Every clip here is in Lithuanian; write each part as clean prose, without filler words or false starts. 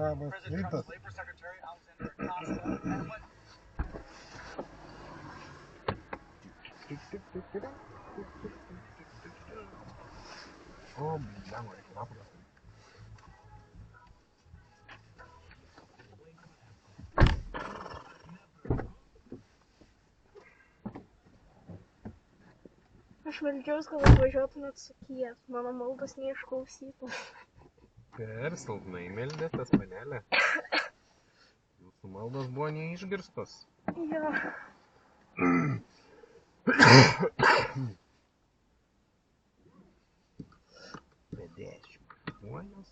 Labas rytas. O, blemą, reikia lapas. Aš meldžiaus, kad atvažiuotumėt su Kia. Mano maldos neišklausytų. Per silpnai meldėtės, panelė. Jūsų maldos buvo neišgirstos. Jo. Pėdėšiu. Uojas.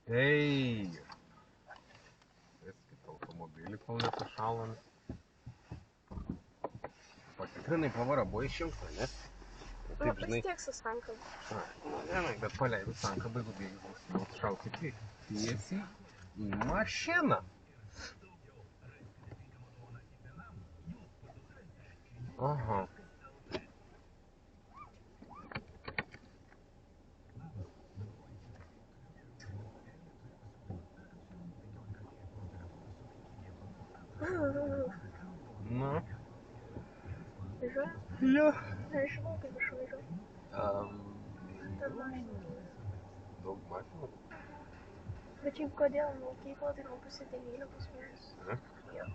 Ei! Veskit automobilį, kol nesušalant. Patikrinai pavarą buvo išjungta, ne? Taip, žinai. Vis tiek su sankam. Žinai, bet paleidus sankabai, jeigu bėgis šaukti tiesiai į mašiną. Aha. Nu. Važiuoja? Jo. Aš žinau, kaip išvažiuoju. Ten mašinų. Daug mašinų? Bet šiaip kodėl mokyklą, tai nuo pusė 9 minus. Ne? Jo.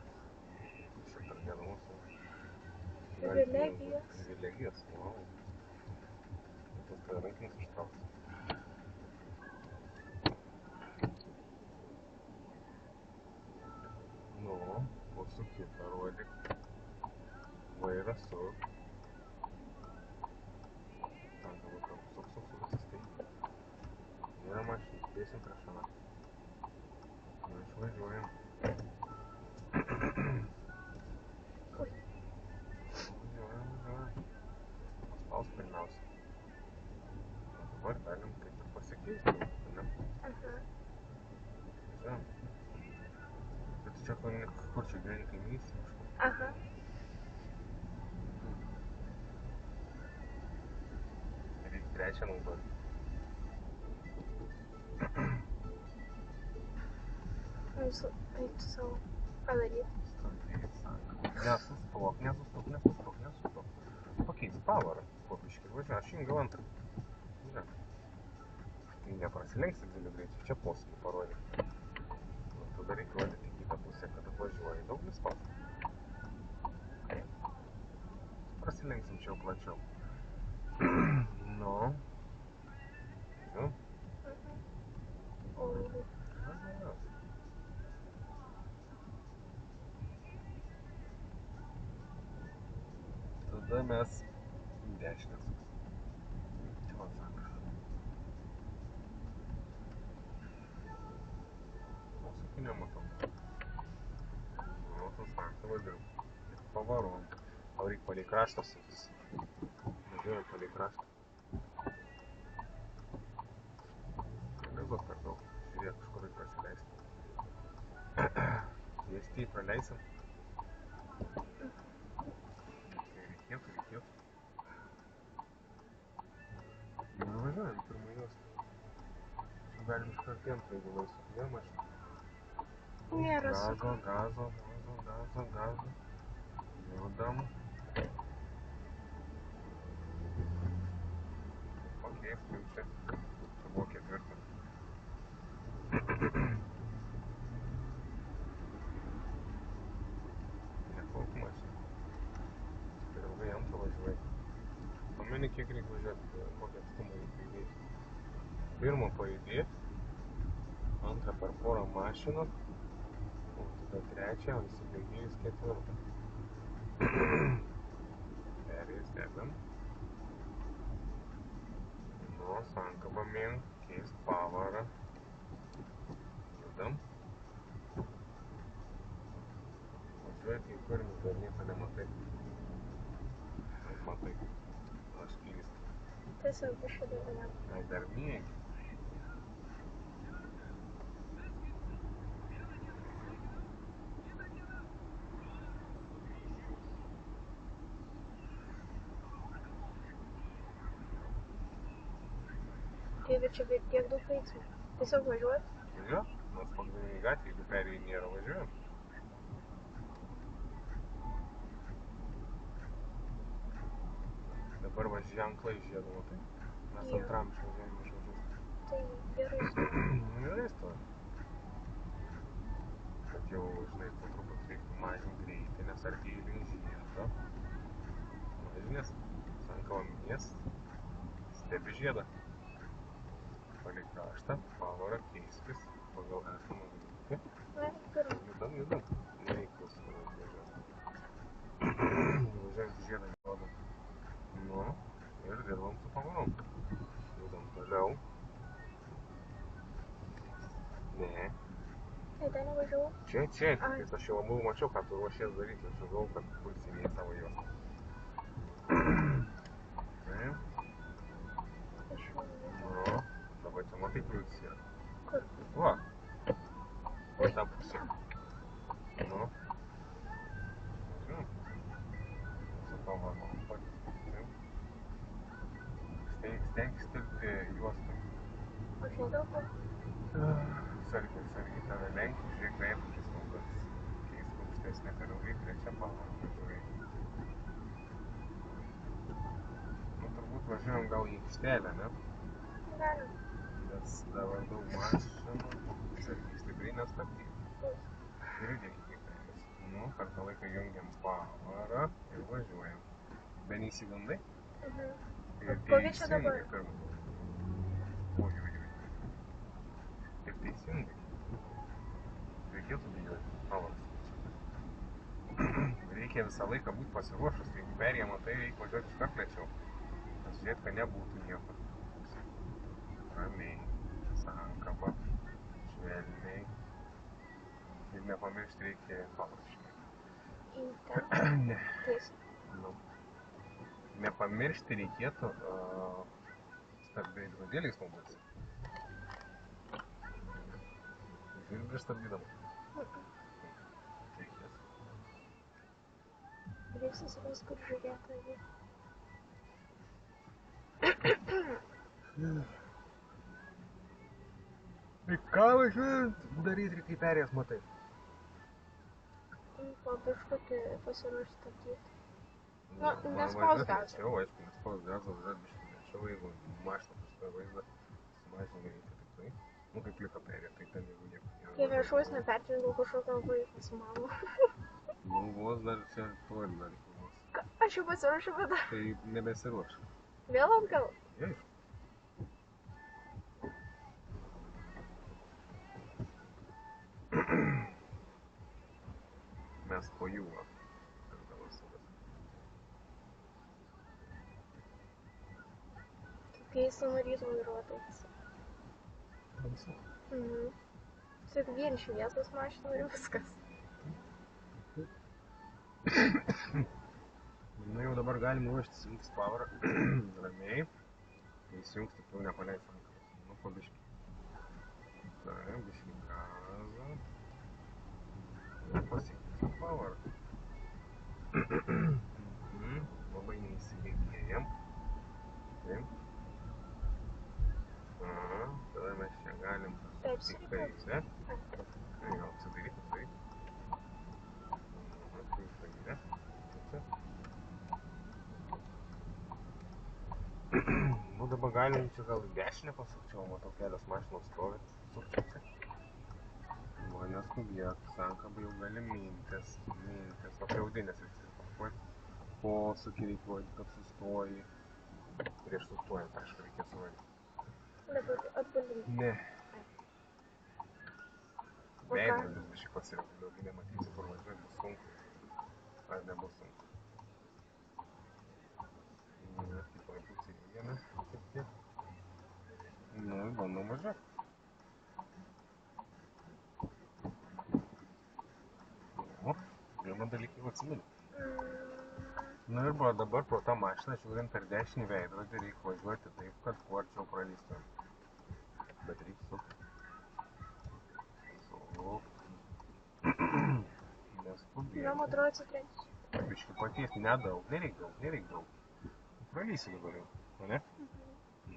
Šitą dienos. Privilegijos. Privilegijos, wow. Tas tai rankinis ištrauks. Nu, posūkį parodyk. Vairą suk. Ten galbūt suk susisteigia. Nėra mašinų, dėsim prieš šaną. Nu, išvažiuojam. Paspaus pirmiausia. Dabar galim kaip ir pasikeisti, ne? Aha. Žinau. Bet čia kur čia gyveni kaimynystė? Aha. Reikia trečią naudoti. Jūs eiti savo padaryti. Nesustok. Pakeis pavarą. Po biškį važiuoja, aš jum gal antrą. Žiūrėk. Tai neprasilenksi dideliu greičiu, čia posūkį parodė. Tada reikia rodyti į kitą pusę, kad atvažiuoji. Daug nespaus. Prasilenksim čia jau plačiau. Nu. Tada mes dešinę suksim. Čia man sakas. Posūkį nematau. Nu, tas sankavą dirb. Pavarom. Tau reikia palei kraštą suktis. Važiuojam palei kraštą. Nelizot per daug. Žiūrėk, kažkur reikia prasileisti. Viesti praleisim. Reikėtų. Nu, važiuojam pirmą juostą. Čia galim iškart antrą, jeigu laisvą. Ne, mašina. Nėra suko. Gazo. Judam. Pakeiskim čia. Čia buvo ketvirtas. Neplauk mašina. Per ilgai antrą važiuoji. Pameni, kiek reikia važiuoti, kokį atstumą reikia įdėti. Pirmą pajudėti, antrą per porą mašinų, o tada trečią, o įsibėgėjus ketvirtą. Perėjus degam. Nu, sankabą mink, keist pavarą. Judam. Važiuoji, kai kurmis dar nieko nematai. Matai. Aš klystu. Tiesiog išėdavau. Ai, dar miegi. bet čia tiek daug veiksmų. Tiesiog važiuot. Jo, mes pagrindiniai gatvė, jeigu perėjai nėra, važiuojam. Dabar va ženklai žiedo, matai? Mes antram išvažiuojam. Tai gerai stovi. Gerai stovi. Bet jau, žinai, po truputį reiktų mažinti greitį, nes artėja link žiedo. Mažinės, Sankava mies, stebi žiedą. Palei kraštą, pavarą, keiskis, pagal esamą greitį. Judam. Nereikia skubėti važiuoti. Važiuojant žiedą įrodom. Nu, ir dirbam su pavarom. Judam toliau. Ne. Tai ten nevažiavau? Čia, tiktais aš jau abu mačiau, ką tu ruošies daryti. Aš jau galvoju, kad pulsiniai savo juos. Taip. Nu, dabar čia matai kliūtis yra. Kur? Va. Į tą pusę. Nu. Su pavarom padėti. Stenkis tilpti juostą. Aš netelpu. Sargiai tave lenkiu, žiūrėk veidrodžius naudotis. Keisk aukštesnę per ilgai, trečia pavarą važiuoji. Nu, turbūt važiuojam gal į aikštelę, ne? Galim. Nes dabar daug mašinų, sargiai stipriai nestabdyk. Ir įdėk iki perės. Nu, per tą laiką jungiam pavarą ir važiuojam. Be neįsigandai? Ir kokia čia dabar? teisingai pirmą. Oi. Ir teisingai. Reikėtų bijoti. Pavaras. Reikia visą laiką būti pasiruošus. Jeigu perėjama, tai reikia važiuoti iškart lėčiau. Pasižiūrėti, kad nebūtų nieko. Ramiai. Sankaba. Švelniai. Ir nepamiršti reikia pavaržinai. Į ten? Ne. Tiesiai. Nu. Nepamiršti reikėtų tarp veidrodėliais naudotis. Ir prieš stabdydama. Reikės. Reiks susirast, kur žiūrėti. Tai ką važiuojant daryti ir kaip perėjęs matai? Po biškutį pasiruošti stabdyti. Nu, nespaus gazą. Jau, aišku, nespaus gazą, važiuot biškutį lėčiau, jeigu mašina pas tave vaizdą, sumažina greitį tik tai. Nu, kaip liko perėję, tai ten jeigu nieko nėra. Kai viešuos nepertrinau kažkokio vaiką su mama. Nu, vos dar čia toli dar iki vos. Aš jau pasiruošiu, bet dar. Tai nebesiruoš. Vėl atgal? Jei. Mes po jūro. Kai sumarytų vairuotojas. Tamsu. Tik vien šviesos mašinų ir viskas. Nu jau dabar galim ruoštis jungtis pavarą. Ramiai. Įsijungs, taip jau nepaleis rankos. Nu, po biškį. Tai, biškį gazą. Ir pasieksim pavarą. Labai neįsibėgėjam. Taip. Tada mes čia galim pasukti kairę. Gal apsidaryti. Į kairę. Nu dabar galim čia gal į dešinę pasukčiau, matau kelios mašinos stovi. Sukčiuose. Nu, neskubėk, Sankaba jau gali mintis. O prie audinės reikia pakuoti. Posūkį reikia rodyti, kad sustoji. Prieš sustojant, aišku, reikia surodyti. Dabar atbulinti. Ne. Veidrodžius biškį pasirinkai, daugiau nematysi, kur važiuoti, bus sunku. Ar nebus sunku. Kitoj pusėje jungiame šiek tiek. Nu ir bandom važiuoti. Nu, pirmą dalyką jau atsimeni. Nu ir dabar pro tą mašiną, žiūrint per dešinį veidrodį, reikia važiuoti taip, kad kuo arčiau pralystumėm. Bet reikia sukti. Neskubėti. Jom atrodo atsitrenks. Biškį paties, nedaug, nereik daug. Pralysi dabar jau, o ne?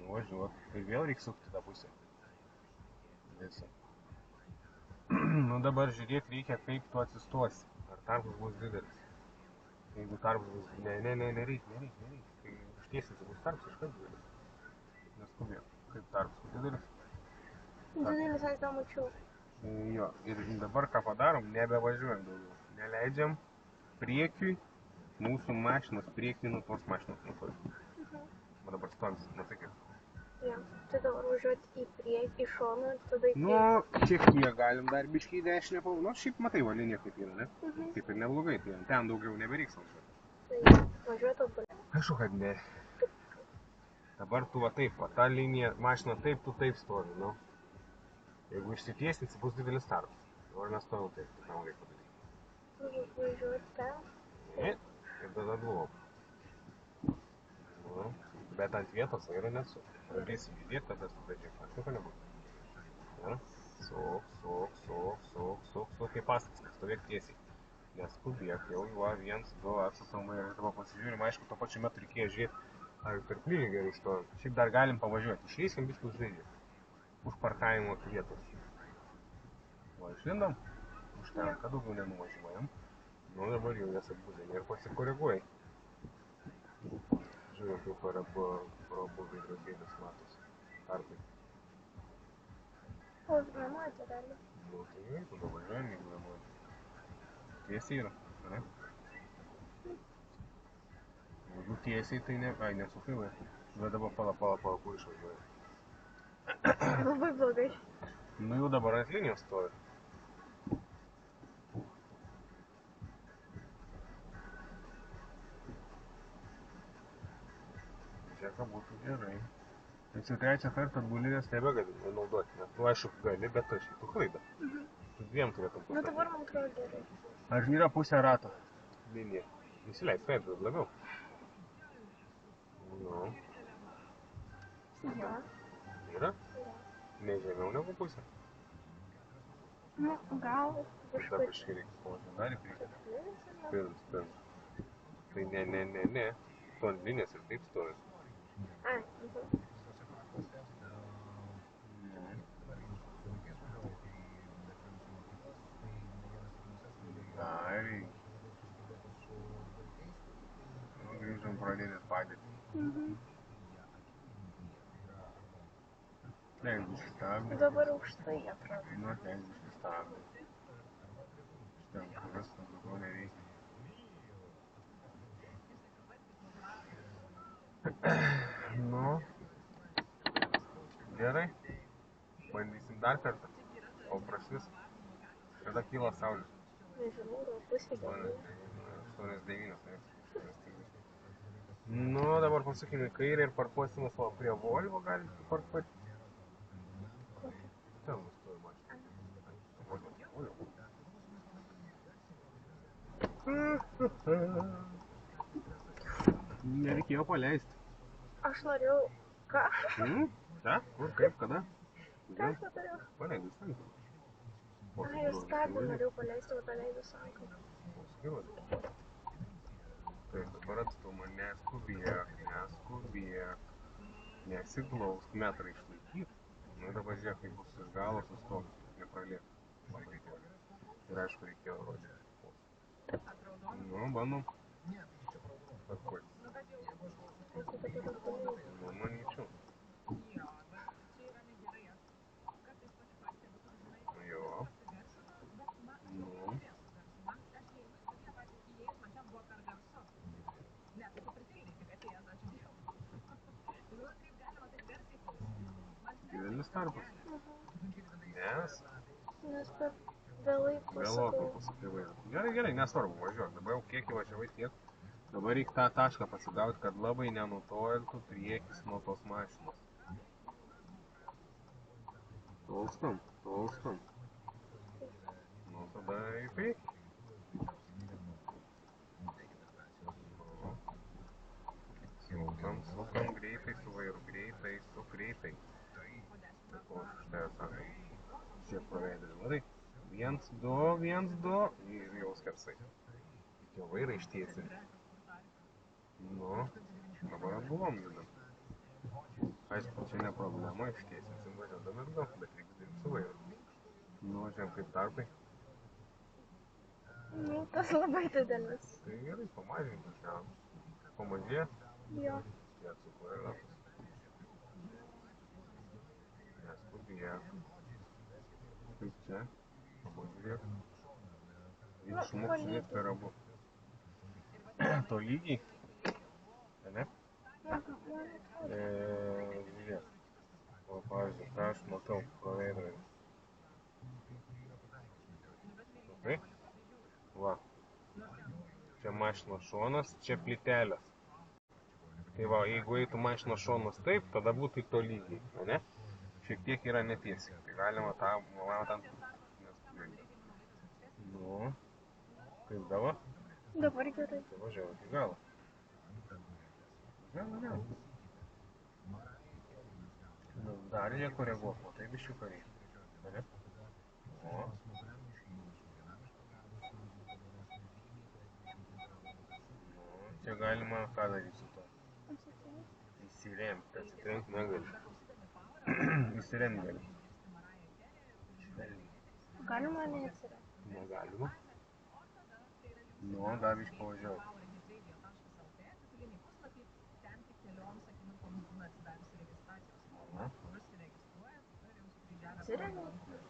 Nuvažiuot. Tai vėl reiks sukti tą pusę. Visą. Nu dabar žiūrėk reikia, kaip tu atsistosi. Ar tarpas bus didelis. Jeigu tarpas bus... Nereik. Kai ištiesinsi bus tarpas iškart didelis. Neskubėk. Kaip tarpas didelis. Didelis aš tą mačiau. Jo. Ir dabar ką padarom, nebevažiuojam daugiau. Neleidžiam priekiui mūsų mašinos priekį nuo tos mašinos nutolti. O dabar stovisi, matai kaip. Ja, tai dabar važiuoti į priekį, į šoną ir tada į priekį. Nu, šiek tiek galim dar biškį į dešinę pavų. Nu, šiaip matai, va linija kaip yra, ne? Kaip ir neblogai, tai ten daugiau nebereiks važiuoti. Tai važiuoji tobulai. Aišku, kad ne. Dabar tu va taip, va ta linija, mašina taip, tu taip stovi, nu. Jeigu išsitiesinsi, bus didelis tarpas. Dabar mes stovim taip, tai tam reikia padaryti. Važiuoti ten. Ne, ir tada glop. Nu, bet ant vietos vairo nesu. Pradėsi judėti, tada sudažiai mašinką nebus. Ja? Sok, kaip paskas, stovėk tiesiai. Neskubėk, jau va, 1, 2, atsukom ir dabar pasižiūrim, aišku, to pačiu metu reikėjo žiūrėti, ar per plygiai gerai stovim. Šiaip dar galim pavažiuoti, išeisim biškį užžaidžiu. Už parkavimo vietos. Va, išlindom, užtenka, daugiau nenuvažiuojam. Nu, dabar jau jas atbūdėm ir pasikoreguoji. Žiūrėjau, kaip pro veidrodėlis matos. Tarpai. O, nematė, realiai. Nu, tai gerai, tada važiuojam, jeigu nematė. Tiesiai yra, ne? Jeigu tiesiai, tai ne... Ai, nesukai, vai. Bet dabar pala, kur išvažiuoja. Labai blogai. Nu, jau dabar ant linijos stovi. Žiūrėka būtų gerai. Bet jau trečią kartą atbulinės nebegali naudoti, nes tu aišku gali, bet aš šitų klaidą. Tu dviem turėtum Nu, pastatyti. dabar man atrodo gerai. Ar yra pusė rato linija? Įsileis, veidrodį labiau. Nu. Jo. Yra? Jo. Ne žemiau negu pusė. Nu, gal Tada biškai reikia pavažiuoti. Dar į priekį. Spins. Tai ne. Tu ant linijos ir taip stovi. Ai, Ai. Nu, grįžom pradėtis padėti. Leis biškai stabdį. Dabar aukštai atrodo. Nu, leis biškai stabdį. Štenka viskas, daugiau nereikia. Nu, gerai. Bandysim dar kartą. O prašvis. Kada kyla saulė? Nežinau, gal pusė gerai. 8:09, ne? 8:30. Nu, dabar pasukime į kairę ir parkuosime savo prie Volvo, galim parkuoti. Ten nustovi mašina. Nereikėjo paleisti. Aš norėjau... Ką? Ta? Kur, kaip, kada? Ką aš padariau? Paleidai sankį. Ai, aš stabdį norėjau paleisti, o paleidau sankį. Taip, dabar atstumą, neskubėk. Nesiglausk, metrą išlaikyt. Nu, dabar žiūrėk, kai bus iš galo sustok, nepraliek. Ir aišku, reikėjo rodyti. Nu, bandom. Parkuoti. O tai dabar atbūnau. Nu, manyčiau. Jo. Nu. Didelis tarpas. Nes per vėlai Vėlokai pasakau. pasakai vaizdą. Gerai, nesvarbu, važiuok. Dabar jau kiek įvažiavai tiek. Dabar reikia tą tašką pasigauti, kad labai nenutoltų priekis nuo tos mašinos. Tolstam. Nu, tada į priekį. Sukam greitai su vairu, greitai. Taip, o štai atsako. Šiek paveidai, matai? 1, 2 ir jau skersai. Jau vairą ištiesi. Nu, dabar atbulom judam. Aišku, čia ne problema, ištiesinsim važiuodami atgal, bet reiks dirbti su vairu. Nuvažiuojam kaip tarpai. Nu, tas labai didelis. Tai gerai, pamažintas, jau. Pamažės, Jo. neatsuko ir ratus. Neskubėk. Kaip čia? Pamažiūrėk. Ir išmok žiūrėt per abu. Tolygiai. Ne? Žiūrėk. O, pavyzdžiui, ką aš matau pro veidrodį. Matai? Va. Čia mašinos šonas, čia plytelės. Tai va, jeigu eitų mašinos šonas taip, tada būtų tolygiai, ne? Šiek tiek yra netiesiai. Tai galima tą ten neskubėti. Nu, kaip dabar? Dabar gerai. Tai važiuoju iki galo. Važiuoju. Nu, dar reikia koreguoti, matai biščiuką reikia. Ne? O. Nu, čia galima ką daryti su to? Įsiremti, atsitrenkti negali. Įsiremti gali. Galima neatsiremti? Negalima. Nu, dar biškį pavažiuoju. Atsiremti?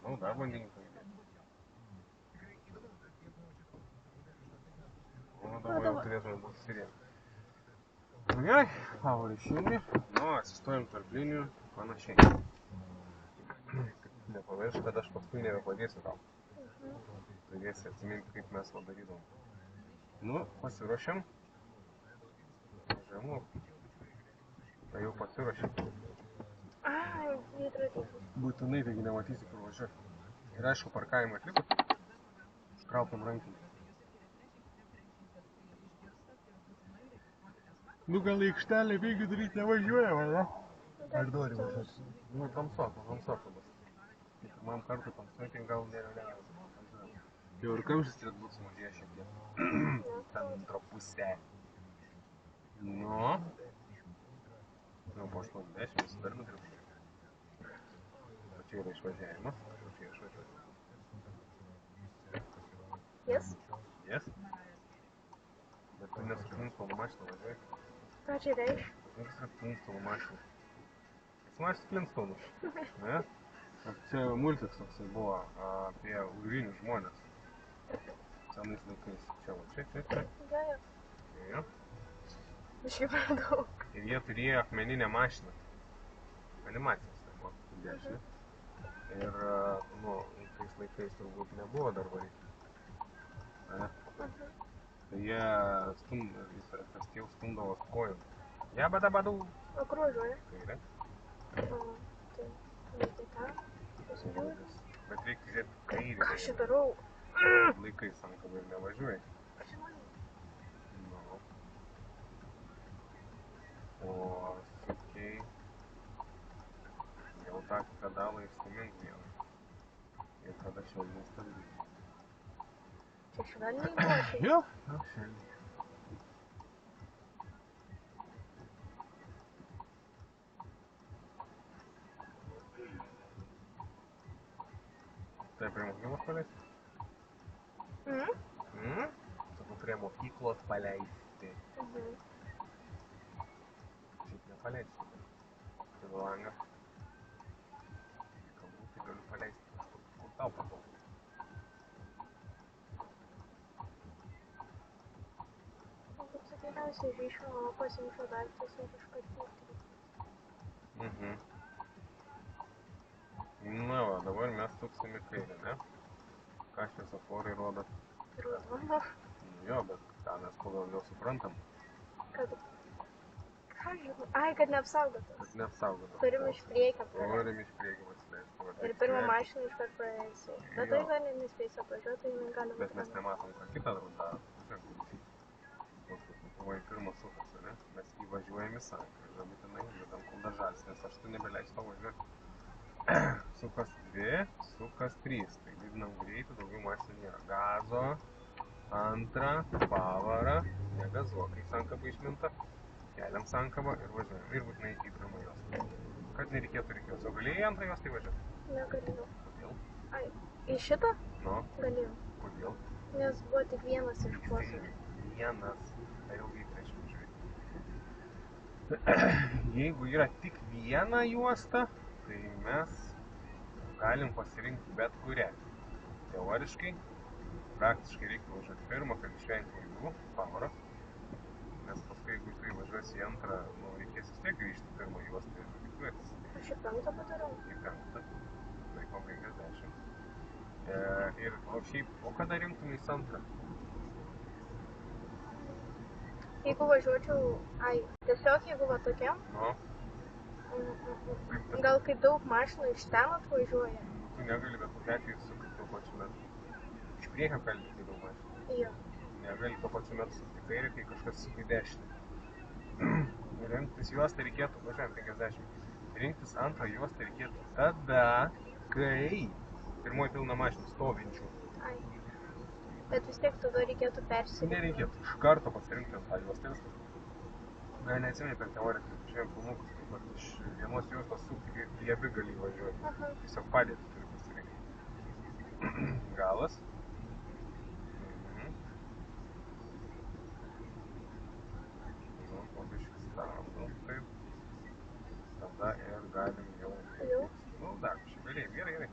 Nu, dar bandykim pajudėti. O, dabar jau turėtume būti įsiremti. Nu gerai, power išjungi. Nu, atsistojam tarp linijų, panašiai. Nepamiršk, kad aš paskui nebepadėsiu tau. Turėsi atsiminti, kaip mes to darydavom. Nu, pasiruošiam. Žemu. Tai jau pasiruošiam. Veidrodis. Būtinai, taigi nematysi, kur važiuoti. Ir aišku, parkavimą atlikot. Užtraukiam rankinį. Nu, gal į aikštelę bėgių daryti nevažiuojama, ne? Ar nori važiuoti? Nu, tamsoka bus. Pirmam kartui tamsuoti gal nevažiuojama. Jau ir kamštis turėtų būti sumažėjęs šiek tiek. Ten antro pusę. Nu. Jau po 80 visi dar nukrips. O čia yra išvažiavimas. Čia išvažiuoti. Yes? Yes? Bet tu nesu Flintstone mašiną važiuoji. Ką čia reiškia? Kas yra Flintstone mašina? Jis mašis Flintstone. Ne? Čia multiks toksai buvo apie urvinius žmonės. Senais laikais. Čia va, čia. Gerai. Jo. Biškai per daug. Ir jie turėjo akmeninę mašiną. Animacijos tai buvo. Dešinė. Ir, nu, tais laikais turbūt nebuvo dar variklių. Ne? Tai jie efektyviai stumdavo kojom. Jabadabadu. O kur važiuoja? Kairė. Tai tą. Bet reikia žiūrėti kairį. Ką aš čia darau? Laikais sankabą ir nevažiuoji. Nu. O sukiai jau tą pedalą išstumink vieną. Ir tada švelniai stabdyti. Čia švelniai nuošiai. Jo, švelniai. Tai prie mokyklos paleisti? Sakau, prie mokyklos paleisti. Šiaip nepaleisti. Tai langą. Galbūt tai galiu paleisti kažkur. Kur tau patogu? Tai geriausiai ryšio pasiimčiau daiktus ir kažkaip Na va, dabar mes suksim į kairę, ne? Ką šviesoforai rodo? Raudona. Jo, bet ką mes pagal jau suprantam. Kad... Ką žinau? Ai, kad neapsaugotas. Kad neapsaugotas. Turim iš priekio praleisti. Turim iš priekio pasileisti. Ir pirmą mašiną iškart praeisi. Bet tai gali nespėsi apvažiuoti, tai gali būti. Bet mes nematom, ką kitą daro. Pirmas sukasi, ne? Mes įvažiuojam į sankryžą, būtinai judam kol dar žalis, nes aš tu nebeleisiu tau važiuoti. Sukas 2, sukas 3. Tai didinam greitį, daugiau mašinų nėra. Gazo, antrą, pavarą, negazuok, kai sankaba išminta. Keliam sankabą ir važiuojam. Ir būtinai į pirmą juostą. Kad nereikėtų reikės. O galėjai į antrą juostą įvažiuoti? Negalėjau. Kodėl? Ai, į šitą? Nu, Galėjau. kodėl? Nes buvo tik vienas iš posūkių. Vienas. Tai ilgai prieš važiuoji. Jeigu yra tik viena juosta, tai mes galim pasirinkti bet kurią. Teoriškai, praktiškai reiktų važiuoti pirmą, kad išvengti klaidų, pavaros. Nes paskui, jeigu tu įvažiuosi į antrą, reikės vis tiek grįžti į pirmą juostą ir reiktuotis. Aš į penktą padariau. Į penktą. Laiko 50. O šiaip, o kada rinktumės antrą? Jeigu važiuočiau, tiesiog jeigu va tokiam, Nu, gal kai daug mašinų iš ten atvažiuoja. tu negali bet kokiu atveju sukti tuo pačiu metu. Iš priekio kalbėti, kai daug mašinų. Jo. Negali tuo pačiu metu sukti kairę, kai kažkas suka į dešinę. Rinktis juostą reikėtų, važiuojam 50. Rinktis antrą juostą reikėtų tada, kai pirmoji pilna mašinų stovinčių. Ai. Bet vis tiek tada reikėtų persirinkti. Nereikėtų iš karto pasirinkti ant tą juostą viskas. Gal neatsimeni per teoriją, kai žiūrėjom filmukus, kaip iš vienos juostos sukti ir į abi gali važiuoti. Aha. Tiesiog padėti turi pasirinkti. Galas. Nu, o biškis stabdom, taip. Tada ir galim jau... Jau? Nu, dar biškį galėjai, gerai.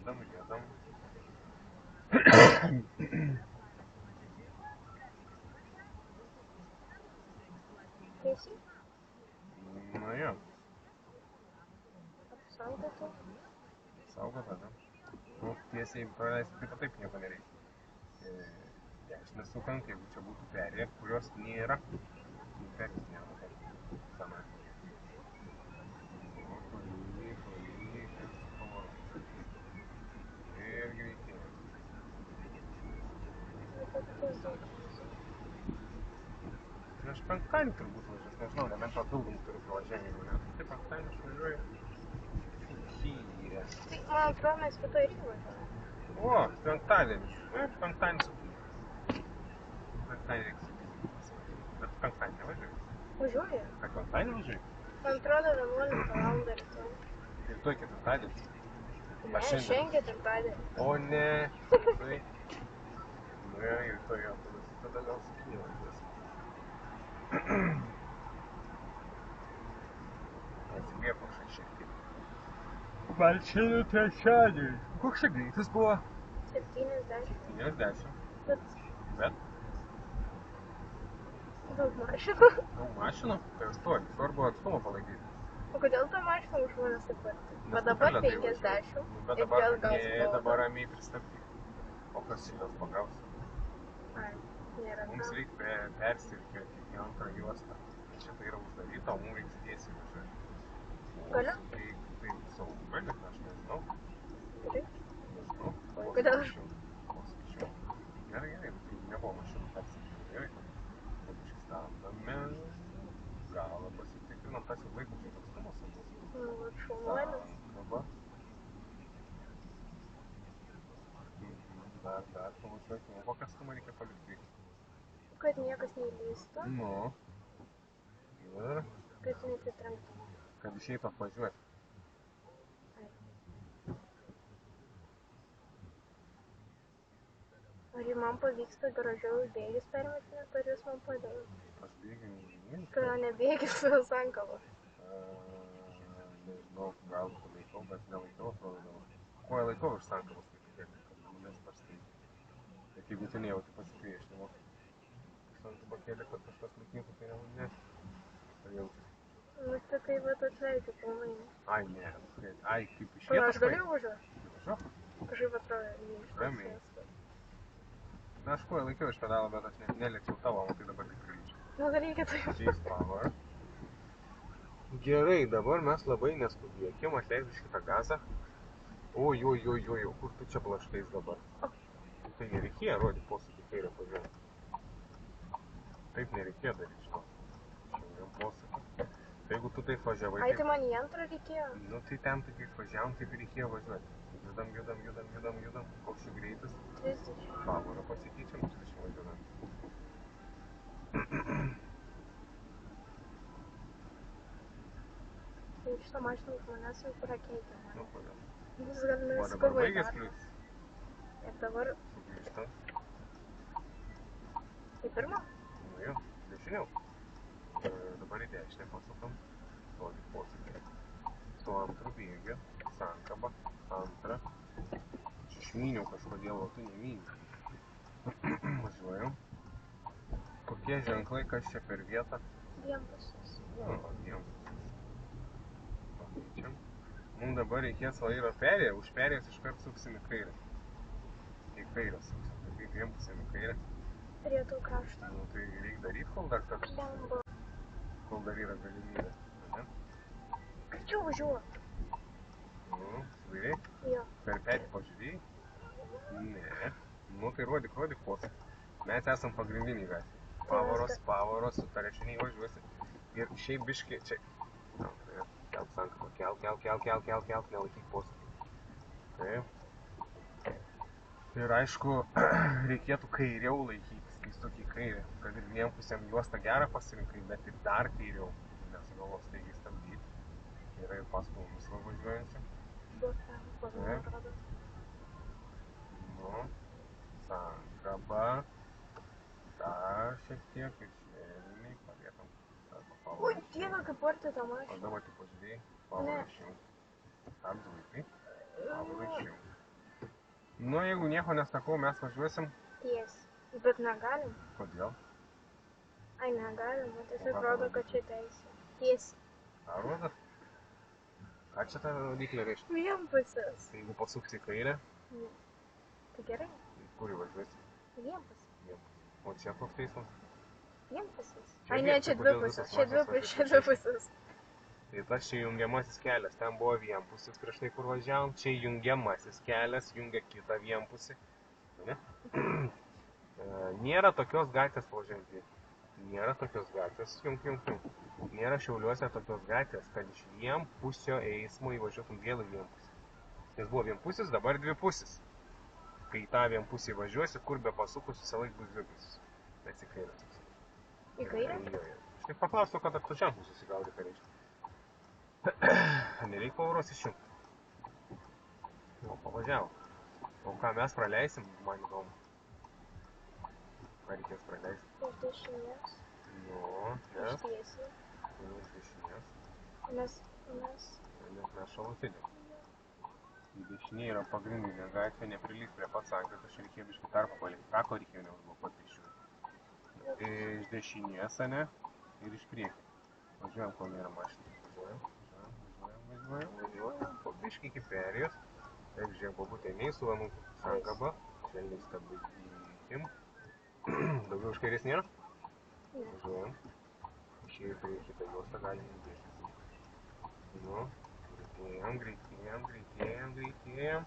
Dar riedam. Tiesiai? Nu jo, Apsaugoti? saugota, ne? Nu, tiesiai praleisti taip nieko nereikia. Dešinę sukant, jeigu čia būtų perėja, kurios nėra. Perės nėra, taip. Senai. Nu, tolygiai, ir su pavarom. Ir greitėja. Tai aš penktadienį turbūt važiuos, nežinau, nebent papildomų turiu pravažiavimų, ne? Tai penktadienį aš važiuoju Sukyje. Tai, man atrodo, mes rytoj irgi važiuojame. O, penktadienis. Penktadienis Sukyje. Penktadienį reikia Sukyje. Bet penktadienį nevažiuoju. Važiuoju? Ką, penktadienį važiuoju? Man atrodo, 11 valandą rytoj. Rytoj ketvirtadienis. Ne, šiandien ketvirtadienį. O ne, rytoj. Nu, rytoj jo, tada gal Sukyje važiuosi. Atsigėpo šiek tiek. Man šiandien trečiadienį. Koks čia greitis buvo? 70. 70. Bet? Daug mašinų. Daug mašinų? Tai užtoj, svarbu atstumą palaikyti. O kodėl ta mašina už manęs taip pat? Bet dabar 50. Bet dabar ramiai pristabdyk. O kas šitas pagaus? Ai, nėra ką. Mums reikia persirikiuoti į antrą juostą. Šitą yra uždaryta, o mums reiks tiesiai važiuoti. Galiu? Tai saugu gali, aš nežinau. Gerai. Nežinau. Kodėl? Pasakyčiau. Gerai, tai nebuvo mašinų persirikiuoti. Gerai. Taip stabdome. Galą pasitikrinam, tas jau laiko kaip atstumas bus. Nu, vat šaunuolis. Sankaba. Dar pavažiuokime. Kokią atstumą reikia palikti? Kad niekas neįlystų. Nu. Ir Kad nesitrenktų. kad išeitų apvažiuoti. Ar man pavyksta gražiau bėgis permetinėti, ar jūs man padeda? Aš bėgiu Kada nebėgis su sankaba. Nežinau, gal laikau, bet nelaikau, atrodo dabar. Kuo laikau iš sankabos, kad manęs parstumti. Bet jeigu tu nejauti pasipriešinimo, sankabą kėlė, kad kažkas laikytų, tai ne. Ar jaučiasi? Nu, tai kai vat atleidžiu pilnai. Ai, ne. Ai, kaip iš Kur vietos. aš galėjau važiuoti? Važiuok. Kažkaip atrodo, Ramiai. Na, aš kuo laikiau iš pedalo, bet aš neliečiau tavo, o tai dabar tikrai liečiau. Nu, dar reikia tai. Keis power. Gerai, dabar mes labai neskubėkim, atleidžiu šitą gazą. Oi, kur tu čia blaškais dabar? Tai nereikėjo rodyti posūkį kairę pažiūrėti. Taip nereikėjo daryti, žinau. Šiandien posūkį. Tai jeigu tu taip važiavai... Ai, tai man į antrą reikėjo? Nu, tai ten, tai kaip važiavom, taip ir reikėjo važiuoti. Judam. Koks čia greitis? 30. Pavarą pasikeičiam, 30 važiuodam. tai šitą mašiną už manęs jau prakeitė. Nu, kodėl? Vis gal O dabar neskubai baigęs dar. kliūtis. Ir dabar, Sugrįžtam. tai pirma? Nu jo, dešiniau. Dabar į dešinę pasukam. Tokį posūkį. Su antru bėgiu. Sankaba. Antra. Išmyniau kažkodėl, o tu nemyniau. Važiuojam. Kokie ženklai, kas čia per vietą? Vienpusis. O, vienpusis. Pakeičiam. Mums dabar reikės vairo perėją. Už perėjos iškart suksim į kairę. Į kairę suksim. Tai kaip vienpusėm į kairę. Rytų kraštą. Nu, tai reikia daryti, kol dar kartą. Lembo. Kol dar yra galimybė. Ne? Greičiau važiuot. Nu, svairiai. Jo. Per petį pažiūrėjai? Ne. Nu, tai rodyk posūkį. Mes esam pagrindiniai gatvė. Pavaros, su tarešiniai važiuosi. Ir šiaip biški, čia. Na, tai kelk sankabą, kelk, nelaikyk posūkį. Taip. Ir aišku, reikėtų kairiau laikytis, kai suki kairę. Kad ir vienpusėm juostą gerą pasirinkai, bet ir dar kairiau. Nesugalvos staigiai stabdyti. Yra ir paskui mus va važiuojančių. Taip. Nu, sankaba. Dar šiek tiek ir švelniai paliekam. Oi, dieve, kaip arti tą mašiną. O dabar tu pažiūrėjai, pavaraišiau. Stabdžiu laikai, pavaraišiau. Nu, jeigu nieko nesakau, mes važiuosim. Tiesi. Bet negalim. Kodėl? Ai, negalim, man tiesiog rodo, kad čia teisė. Tiesi. Ką rodo? Ką čia ta rodiklė reiškia? Vienpusis. Tai jeigu pasuksi į kairę, Ne. Tai gerai. tai kur važiuosi? Vienpusis. O čia koks teismas? Vienpusis. Čia Ai, ne, čia kodėl dvipusis. visos Čia mašinos dvipusis. Tai tas čia jungiamasis kelias, ten buvo vienpusis prieš tai, kur važiavom. Čia jungiamasis kelias, jungia kitą vienpusį. Ne? Nėra tokios gatvės važiuojant. Nėra tokios gatvės, jung. Nėra Šiauliuose tokios gatvės, kad iš vienpusio eismo įvažiuotum vėl į vienpusį. Nes buvo vienpusis, dabar dvipusis. Kai tą vienpusį važiuosi, kur be pasukus visą laik bus dvipusis. Bet į kairę. Į kairę? Jo. Aš tik paklausiu, kada tu ženklus susigaudai, ką reiškia. Nereik pavaros išjungti. O, pavažiavo. O ką mes praleisim, man įdomu. Ką reikės praleisti? Iš dešinės. Nu, Iš nes... tiesiai. Iš dešinės. Nes Mes šalutinė. Į dešinė yra pagrindinė gatvė, neprilys prie pats sankės, aš reikėjo biškį tarpą palikti. Kako reikėjo neužblokuoti pėsčiųjų. Iš dešinės, ane, ir iš priekį. Važiuojam, kol nėra mašinų. Važiuojam. Po biškį iki perėjos. Taip, žiūrėk, babutė, nei su vienu sankaba. Švelniai stabdykim. Daugiau už kairės nėra? Ne. Važiuojam. Išėjai prie kitą juostą galim įdėti. Nu. Greitėjam.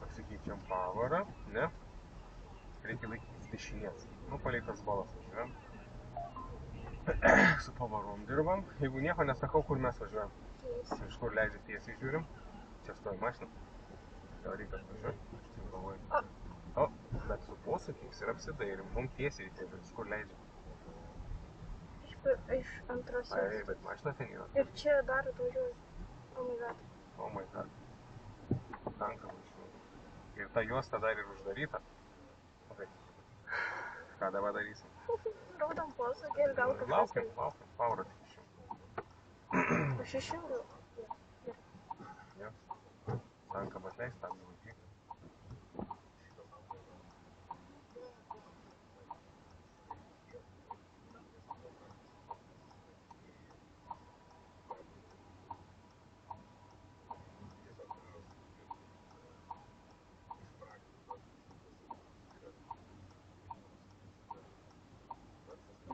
Pasikeičiam pavarą, ne? Reikia laikytis dešinės. Nu, palei tas balas važiuojam. Su pavarom dirbam. Jeigu nieko nesakau, kur mes važiuojam. Tiesiai. Iš kur leidžia tiesiai žiūrim. Čia stoja mašina. Gal reikia atvažiuoti? Aš tik galvoju. O, bet su posūkiais ir apsidairim. Mums tiesiai reikia, bet iš kur leidžia? Iš antrosios. Ai, bet mašina ten yra. Ir čia dar atvažiuoju. Oh my god. Tanką važiuoju. Ir ta juosta dar ir uždaryta. Okay. Ką dabar darysim? Raudam posūkį ir gal kažkas... Laukiam, pavarą tik išjungiu. Aš išjungiu. Jo. Tanką atleis, tam laikyk.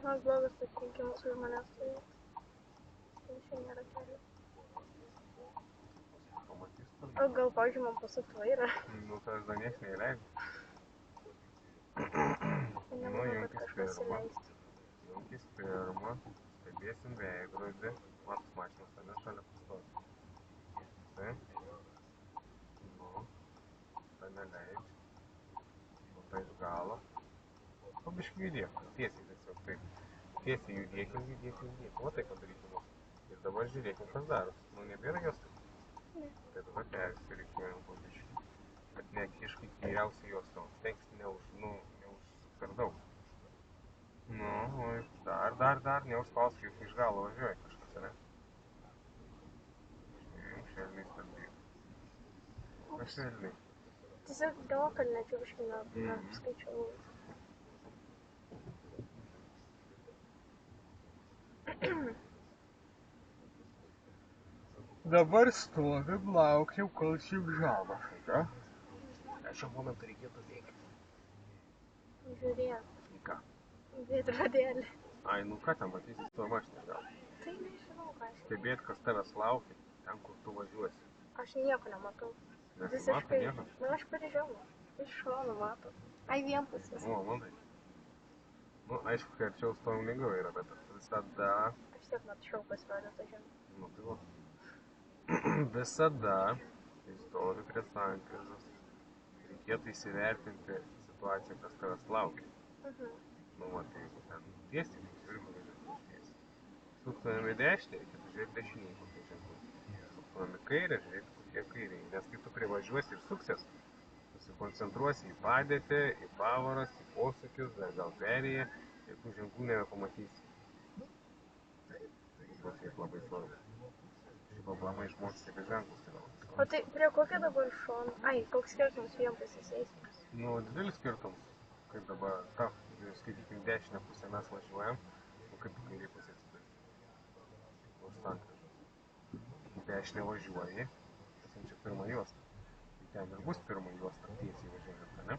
Man blogas pasirinkimas už manęs stovėti. Čia nėra kelio. Pamatys tu. O gal, pavyzdžiui, man pasukti vairą? Nu, tas dar nieks neįleidžia. Nu, junkis pirmą. Junkis pirmą. Stebėsim veidrodį. Matos mašinos, ane, šalia pastovi. Taip. Nu. Tai neleidžia. O tai iš galo. Pabiškai judėk. Tiesiai tiesiog taip. Tiesiai judėkim. O tai padarykim. Ir dabar žiūrėkim, kas daros. Nu, nebėra jos taip. Ne. Tai tada persirikiuojam po biškį. Kad nekiškai kairiausiai jos to. Stengsi neužsuk per daug. Nu, oi, dar, neužspausk, juk iš galo važiuoja kažkas, ne? Švelniai stabdyk. Švelniai. Tiesiog galopelnė čia biškį neapskaičiau. Dabar stovim, laukiam, kol šiaip žamas, ką? Šiuo momentu reikėtų veikti. Žiūrėk. Į ką? Veidrodėlį. Ai, nu ką ten matysi, tu mašinę gal. Tai nežinau, ką aš. Stebėt, kas tavęs laukia, ten, kur tu važiuosi. Aš nieko nematau. Nesimato nieko? Nu, aš per žemą. Iš šono matau. Ai, vienpusis. O, manai. Nu, aišku, kai arčiau stovim lengviau yra, bet visada... Aš tiek mačiau pasirodė tą žemą. Nu, tai va. Visada, kai stovi prie sankryžos, reikėtų įsivertinti situaciją, kas tavęs laukia. Nu, va, tai jeigu ten tiesiai, tai žiūrime važiuoti tiesiai. Suktumėm į dešinę, reikėtų žiūrėti dešiniai kokie ženklai. Suktumėm į kairę, žiūrėti kokie kairiai. Nes kai tu privažiuosi ir suksies, susikoncentruosi į padėtį, į pavaras, į posūkius, dar gal perėję, ir tų ženklų nebepamatysi. Tas šiaip labai svarbu. Šiaip aplamai išmoksti apie ženklus yra labai svarbu. O tai prie kokio dabar šono? Ai, koks skirtumas vienpusis eismas? Nu, didelis skirtumas. Kaip dabar, skaitykim, dešinę pusę mes važiuojam, nu kaip kairė pusė atsidarys. Už sankryžos. Dešinę važiuoji, tas čia pirma juosta. Tai ten ir bus pirma juosta, tiesiai važiuojant, ne?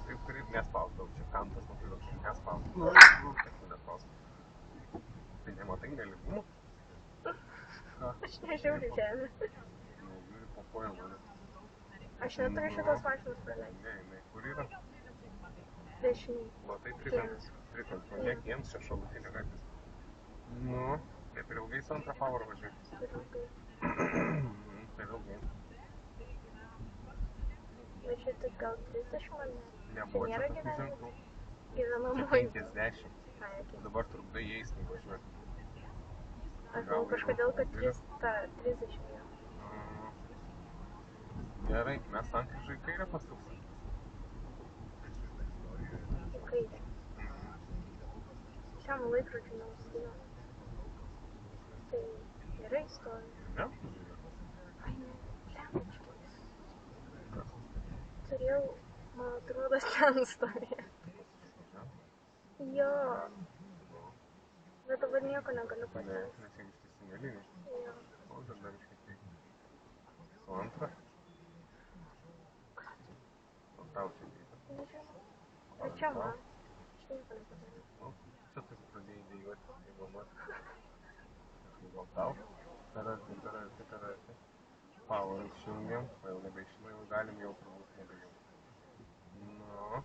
Taip turi nespausdau, čia kantas nupirau, čia nespausdau. Kaip tu nespausdau? Tai nematai nelygumų? Aš nežiūriu žemę. Žiūri po kojom, mane. Aš neturiu šitos mašinos praleisti. Ne, jinai kur yra? Dešiniai. Va, tai trikampis, o ne kiems, čia šalutinė gatvės. Nu, tai per ilgai su antrą pavarą važiuoti. Per ilgai. Per ilgai. Važiuoti gal 30 man ne? Nebuvo čia tokių ženklų. Gyvenamoji. Čia 50. Ai, okei. Dabar trukdai eismui važiuoti. Aš manau kažkodėl, kad 30 jau. Gerai, mes sankryžą į kairę pasuksim. Į kairę. Šiam laikrodžiu neužsidėjau. Tai gerai stovi. Ne? Ai, ne. Lemčiau. Turėjau, man atrodo, ten stovėti. Jo. Bet dabar nieko negaliu Ne, pasiekti. nes jeigu ištisinė linija. Jo. O, dar iškiek. Su antra? O tau čia reikia. Nežinau. Bet čia man. Aš nieko nepadariau. Nu, čia tu pradėjai dėjuoti, jeigu nori. Gal tau? Per arti. Power išjungiam, o jau nebeišimai, jau galim jau turbūt nebejungti. Nu.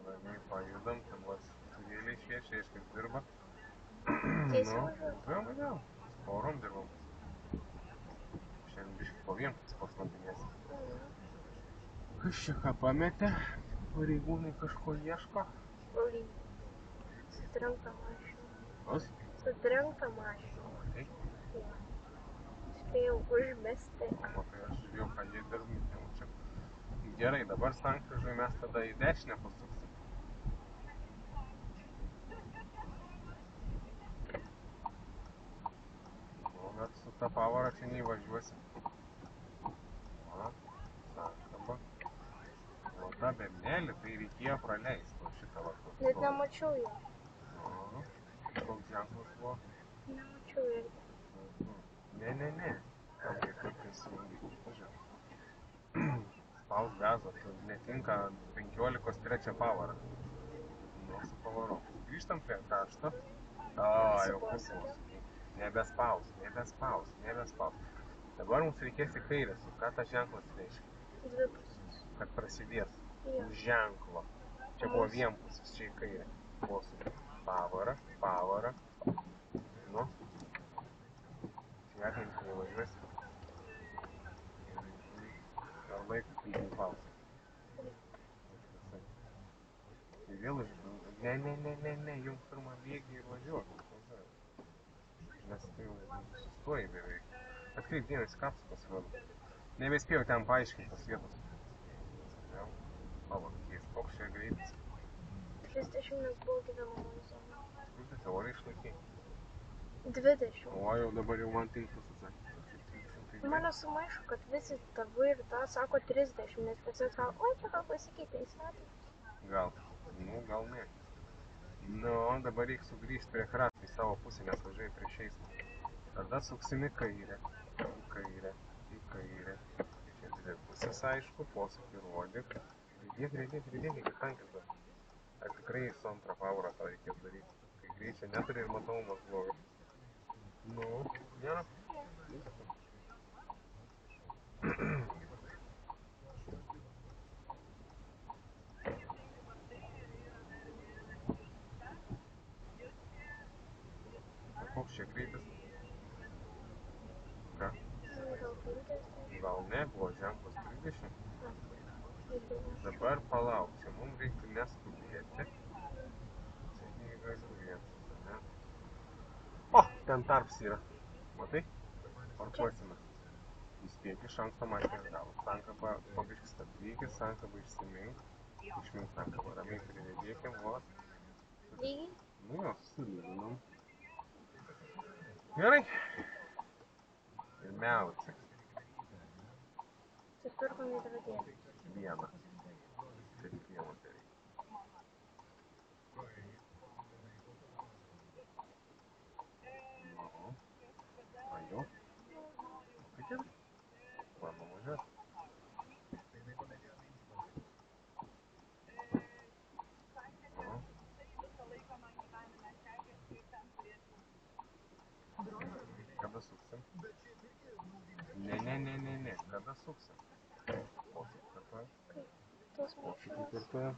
Ramiai pajudam, ten vas turėliai šviečia, reiškia dirba. Tiesiai važiuoti? Važiuojam. Porom dirbam. Šiandien biškį po vienpus paslampinėsim. Kas čia ką pametė? Pareigūnai kažko ieško? Oi. Sutrenkta mašina. Kas? Sutrenkta mašina. Matai? Jo. Spėjau užmesti. Matai, aš žiūrėjau, ką jie dirba. Čia. Gerai, dabar sankryžoj mes tada į dešinę pasuksim. Nu, bet su ta pavara čia neįvažiuosim. Va, sankaba. O ta bernelį tai reikėjo praleisti, o šitą va. Net nemačiau jo. Nu, koks ženklas buvo? Nemačiau irgi. Ne. Tam kaip tu prisijungi. Pažiūrėk. Spaus gazą, tu netinka 15 pavarą. Nu, su pavarom. Grįžtam prie karšto. O, jau pukos. Nebespaus. Dabar mums reikės į kairę. Ką tas ženklas reiškia? Dvipusis. Kad prasidės. Jo. Už ženklo. Čia buvo vienpusis, čia į kairę. Posūkis. Pavara. Nu. ne, jau pirmą bėgį ir važiuok. Nes tai jau sustoji beveik. Atkreip dėmesį, ką pasirodo. Nebespėjau ten paaiškinti tos vietos. Vėl. Palaukės, koks čia greitis? 30 nes buvo gyvenamoji zona. Tu teoriją išlaikai. 20. O jau dabar jau man tinkas atsakė. Mane sumaišo, kad visi tavo ir ta sako 30, nes tiesiog sako, oi, čia gal pasikeitė įstatymą. Gal. Nu, gal ne. Nu, dabar reikia sugrįžti prie krato į savo pusę, nes važiuoji prieš eismą. Tada suksim į kairę, į kairę, į kairę. Čia dvi pusės, aišku, posūkį rodyk. Pridėk, iki tankis dar. Ar tikrai su antrą pavarą tą reikės daryti? Kai greičio neturi ir matomumas blogas. Nu, nėra? Koks čia greitis? Ką? Gal 50. Gal ne, buvo ženklas 30. Dabar palauk, čia mums reiktų neskubėti. Čia neįvažiuojant, ne? O, ten tarps yra. Matai? Parkuosime. Įspėk iš anksto mašiną gavus. Tanką pabiškį stabdykis, sankabą išsimink. Išmink sankabą, ramiai privedėkim, vos. Lygiai? Nu jo, sulyginom. Gerai. Ir miausi. Susipirkom veidrodėlį. Vieną. Tik vieną tai reikia. Nu. A jau? Tai gerai. Va, nuvažiuot. Kada suksim? Ne. Kada suksim? Posūkį kartuoja? Tos Posūkį mašinos. kartuoja.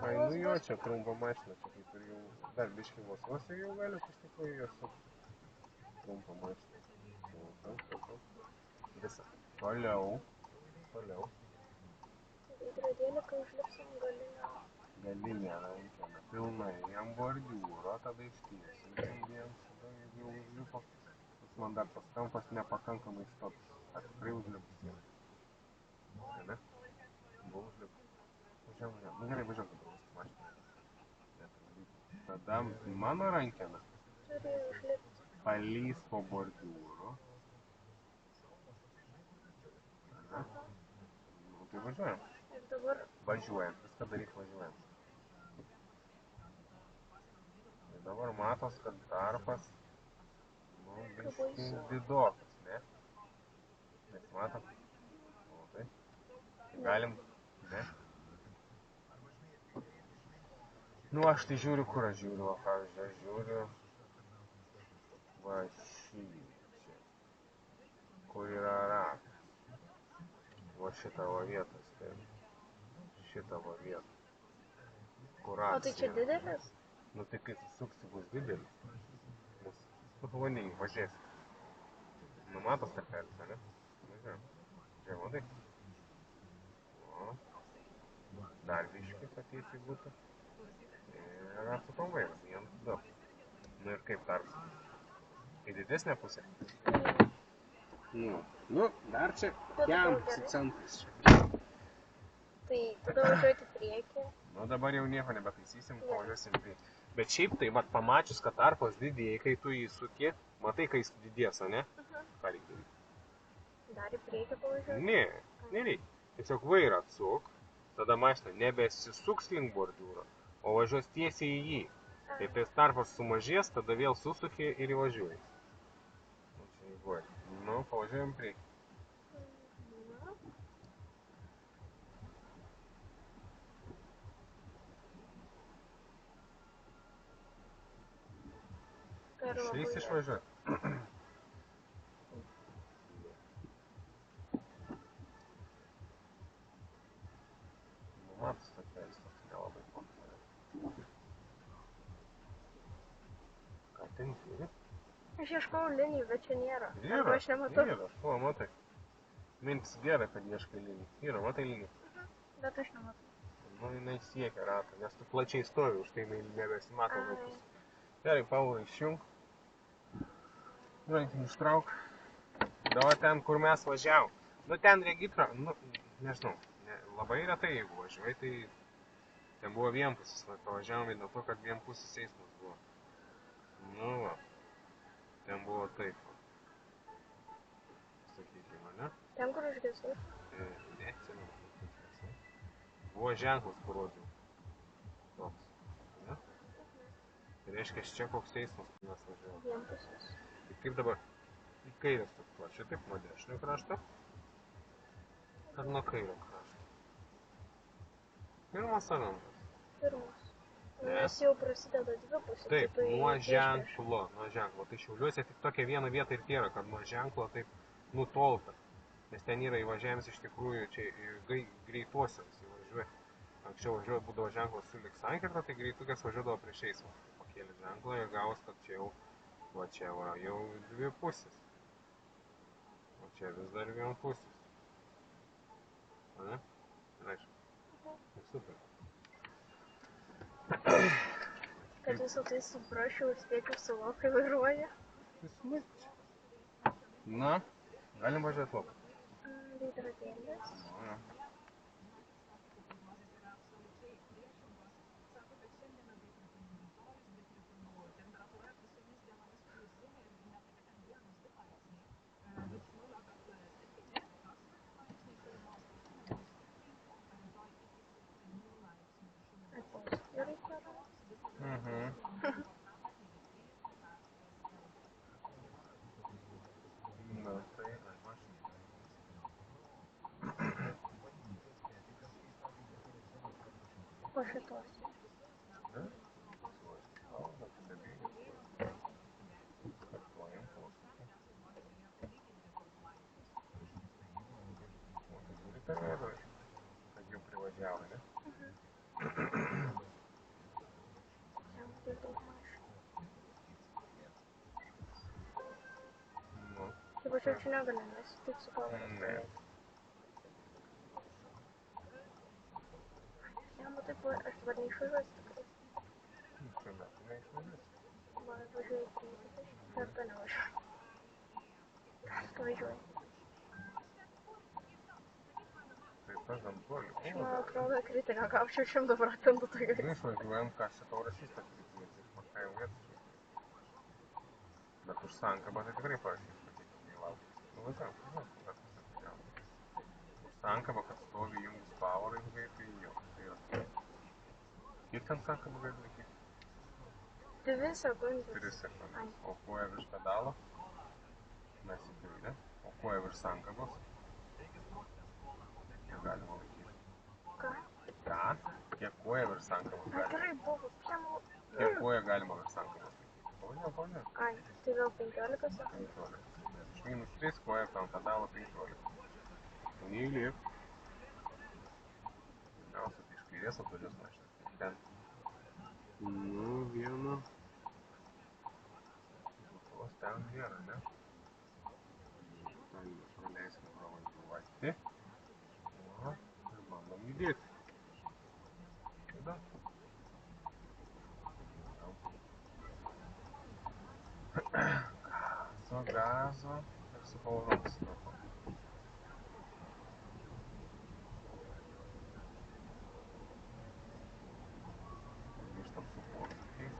Ai, nu jo, čia trumpa mašina, čia kaip ir jau dar biškį vos ir jau galiu iš tikrųjų jos sukti. Trumpa mašina. Visa. Toliau. Veidrodėlį, kai užlipsim galinę. Galinė rankeną. Pilnai jam bordiūro, tada ištiesim. Jiems, tada jeigu jau užlipo, tas man dar tas kampas nepakankamai stops. Ar tikrai užlipus jiems? Ne? Buvo užlipus. Važiuojam. Nu gerai, važiuok dabar viską mašiną. Tada mano rankena Turėjo užlipti. palys po bordiūro. Nu tai važiuojam. Ir dabar Važiuojam, viską daryk važiuojam. Ir dabar matos, kad tarpas, nu, biškį didokas, ne? Nes matom? O, tai? Galim, ne? Nu, aš tai žiūriu, kur aš žiūriu, o pavyzdžiui, aš žiūriu va šį čia, kur yra ratas. Va šitą va vietą stebi. Šitą va vietą. Kur O ratas tai čia yra. didelis? Nu, tai kai susuksi bus didelis. Nu, pavandingai, važiuosi. Nu, matos takelis, ne? Važiuojam. Čia, matai? O. Dar biškį, kad tiesiai būtų. Ir atsukom vairą, 1, 2. Nu ir kaip tarps? Į didesnę pusę? Nu, dar čia jam su centras. Tai tada važiuoti priekį. Nu, dabar jau nieko nebetaisysim, pavažiuosim priekį. Bet šiaip tai, vat, pamačius, kad tarpas didėja, kai tu jį suki, matai, kai jis didės, ne? Ką reikia daryti? Dar į priekį pavažiuoti? Ne, nereikia. Tiesiog vairą atsuk, tada mašina nebesisuks link bordiūro, o važiuos tiesiai į jį. Tai tas tarpas sumažės, tada vėl susuki ir įvažiuoji. Nu, čia įguoja. Nu, pavažiuojam priekį. Išeis išvažiuoti. Nu, matos takelis, toks nelabai koks. Ką ten žiūri? Aš ieškau linijų, bet čia nėra. Yra, Arba aš nematau. yra. O, matai. Mintis gerai, kad ieškai linijų. Yra, matai linijų. Bet aš nematau. Nu, jinai siekia ratą, nes tu plačiai stovi, už tai jinai nebesimato Ai. vaikus. Gerai, Paulai, išjung. Rankinį ištrauk. Dabar ten, kur mes važiavom. Nu, ten regitra, nu, nežinau, labai retai, jeigu važiuoji, tai ten buvo vienpusis, va, pavažiavom dėl to, kad vienpusis eismas buvo. Nu, va, ten buvo taip, va. Sakykime, ne? Ten, kur užgesai? Neatsimenu, kaip tiesa. Buvo ženklas, kur rodžiau. Toks, ne? Tai reiškia, čia koks eismas mes važiavom. Vienpusis. Tai kaip dabar į kairę stuktuo, čia taip nuo dešinio krašto, ar nuo kairio krašto? Pirmas ar antras? Pirmas. Ne. Nes jau prasideda dvipusė. Taip, tai nuo prieš. ženklo, nuo ženklo. Tai Šiauliuose tik tokia viena vieta ir yra, kad nuo ženklo taip nutolta. Nes ten yra įvažiavimas iš tikrųjų čia greituosiams įvažiuoja. Anksčiau važiuoja būdavo ženklas su lik sankirta, tai greitukės važiuodavo prieš eismą. Pakėlė ženklą ir gavos, kad čia jau, va čia va, jau dvi pusės. O čia vis dar vienpusis. Ne? Aišku. Super. Kad visą tai suprasčiau ir spėčiau suvokti, kai vairuoja. Visąlaik. Na, galim važiuoti lauk. Veidrodėlis. Na. Atpausti reikia. Mhm. Na, tai, ai, mašina. Po šitos. Ne? O, apsibėgė. Kartuojam posūkį. O, tai žiūri per veidrodį, kad jau privažiavo, ne? Ten tiek daug mašinų. Nu. Kaip aš jau čia negaliu, nes tik su kalbas. Ne. Ne, matai, aš dabar neišvažiuosiu tikrai. Šiuo metu neišvažiuosi. Va, važiuoju 30. Ir to nevažiuoju. Važiuoju. Tai tas antruolį. Man atrodo, kritinę gaučiau 100% tokiu. Nu, išvažiuojant, ką čia tau rašys tą kritinį, tai išparkavimo vietas išvažiuoji. Bet už sankabą tai tikrai parašys, kad reikia laukti. Nu, važiuojam, bet kas atvažiavo. Už sankabą, kad stovi jungus pavarą ilgai, tai jo, tai yra. Kiek ten sankabą gali laikyti? 2 sekundės. 3 sekundės. O koja virš pedalo? Mes į kairę. O koja virš sankabos? Kiek galima laikyti? Ką? Ką? Kiek koja virš sankabos Na galima? gerai, buvo. Piemu. Kiek koja galima virš sankabos laikyti? Pavažiuoju. Ai, tai vėl 15 sekundžių. 15. Iš minus 3 koja ant pedalo 15. Neįliek. Pirmiausia, tai iš kairės atvažiuos mašinas. Tai ten. Nu, vienu. Tos ten nėra, ne? Tai praleisim pravažiuoti. O, ir bandom judėti. Tada. Gazo ir su pavarom sutvarkom. Grįžtam su posūkiais.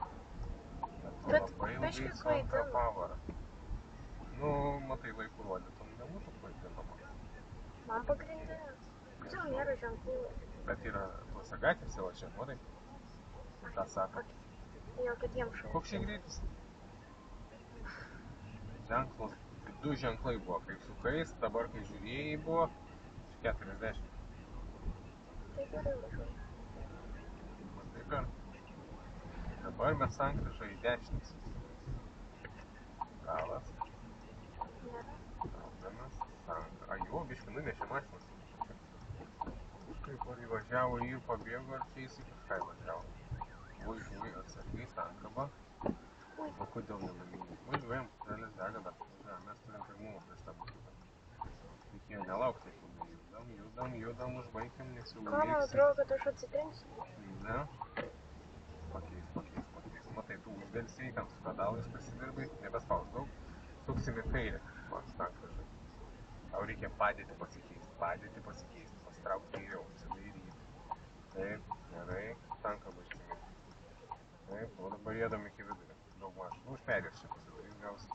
Bet labai ilgai biškį sunka klaidina. pavarą. Nu, matai, laiku rodytum nebūtų klaidinama. Man pagrindinės. Kodėl nėra ženklų? Bet yra tuose gatvėse, va čia, matai. Ką sako? Jo, kitiems šau. Koks čia greitis? Ženklas, 2 ženklai buvo, kaip su kais, dabar kai žiūrėjai buvo 40. Tai gerai važiuoju. Matai per. Dabar mes sankryžą į dešinės. Galas. Nėra. Galdamas. Sanka. A, jo, biškai nunešė mašinas. Kažkaip ar įvažiavo ir pabėgo, ar čia jisai kažką įvažiavo. Ui, atsargiai sankaba. O kodėl nenamynai? Važiuojam, kelias dega dar. Važiuojam, mes turim pirmumą prieš tą mašiną. Reikėjo nelaukti 5 minčių. Judam, užbaikim, nes jau Ką man lėksi. atrodo, kad aš atsitrenksiu? Ne? Pakeis. Matai, tu uždėlsiai, ten su pedalais pasidirbai, nebespaus daug. Suksim į kairę, sankryžą. Tau reikia padėtį pasikeisti, pasitraukti kairiau, apsidairyti. Taip, gerai, tanką bažkime. Taip, o dabar jėdam iki vidurio. Daugmaž, užperės čia pasidarys gausi.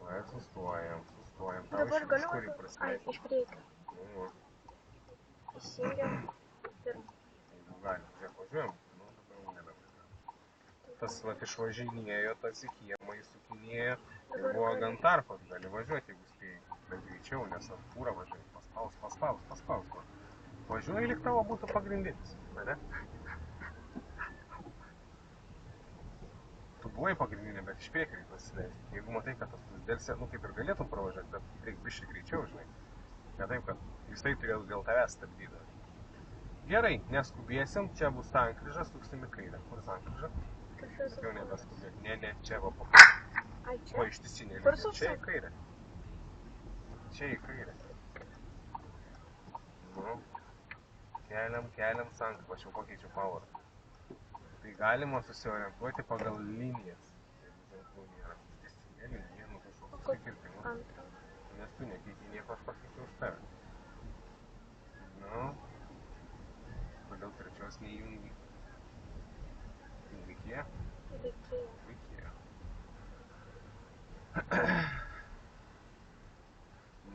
Va, ir sustojam. Tau Dabar iš kur galiu? prasileisti? Iš priekio. Nu, Įsijungiam. Pirmą. jeigu galim, žiūrėk, važiuojam, nu, dabar jau nebevažiuojam. Tas vat išvažinėjo, tas į kiemą įsukinėjo ir buvo gan tarpas, gali važiuoti, jeigu spėjai, bet greičiau, nes ant fūrą važiuoji, paspaus. Važiuoji, lyg tavo būtų pagrindinis, ne? Tu buvai pagrindinė, bet iš priekį reikia pasileisti. Jeigu matai, kad tas dėlsė, nu kaip ir galėtum pravažiuoti, bet reikia biškai greičiau, žinai. Ne taip, kad jisai turės dėl tavęs stabdyti. Gerai, neskubėsim, čia bus sankryža, suksim į kairę. Kur sankryža? Bet jau nebeskubėk. Ne, čia va po kairę. Ai, čia? Po ištisinė Kur linija. Čia į suksim? kairę. Čia į kairę. Nu, keliam sankrą, aš jau pakeičiu powerą. Tai galima susiorientuoti pagal linijas. Jeigu ženklų nėra. Ištisinė linija, nu kažkoks susikirtimas. Antrą. Nes tu nekeiti nieko, aš pakeičiu už tave. Nu, kodėl trečios neįjungi? Reikėjo? Reikėjo.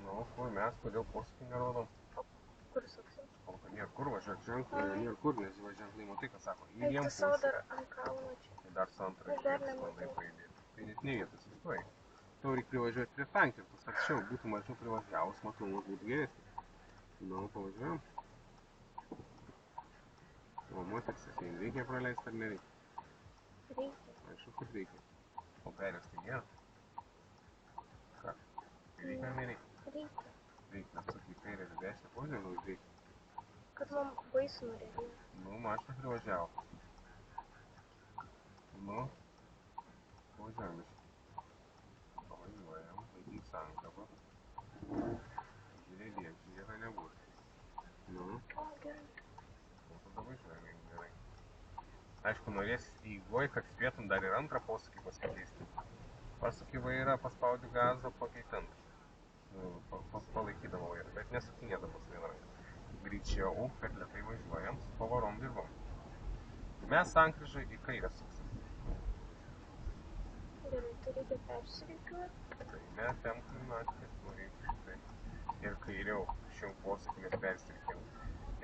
Nu, kur mes, kodėl posūkį nerodom? Kur suksim? O kad nėra kur važiuoti ženklų, nėra kur, nes ženklai matai, ką sako. Ai, tu savo dar ant kalno čia. Tai dar su antrą Aš dar išėtis bandai nematau. pajudėti. Tai net ne vietas įstoji. Tau reikia privažiuoti prie tankirtos, arčiau, būtų mažiau privažiavus, matomumas būtų geresnis. Nu, pavažiuojam. O moteris, jei reikia praleisti ar nereikia? Reikia. Aišku, kad reikia. O perės tai nėra. Ką? Tai reikia ar nereikia? Reikia. Reikia, atsukai kairę ir dešinę, pavažiuoju, gal reikia. Kad man baisu norėjo. Nu, mašina privažiavo. Nu, pavažiuojam iš. Pavažiuojam, laikyk sankabą. Žiūrėk, žiūrėk, nebus. Nu, O, gerai. o tada važiuojam, jeigu gerai. Aišku, norėsis įgoj, kad spėtum dar ir antrą posūkį pasikeisti. Pasukį vairą, paspaudi gazą, pakeit antrą. Palaikydama vairą, bet nesukinėdamas vieną ranką. Greičiau, kad lėtai važiuojam, su pavarom dirbam. Mes sankryžą į kairę suksim. Gerai, tai reikia persirikiuoti. Tai netemptum naktį, norėčiau šitai. Ir kairiau, šiom posūkį mes persirikėm.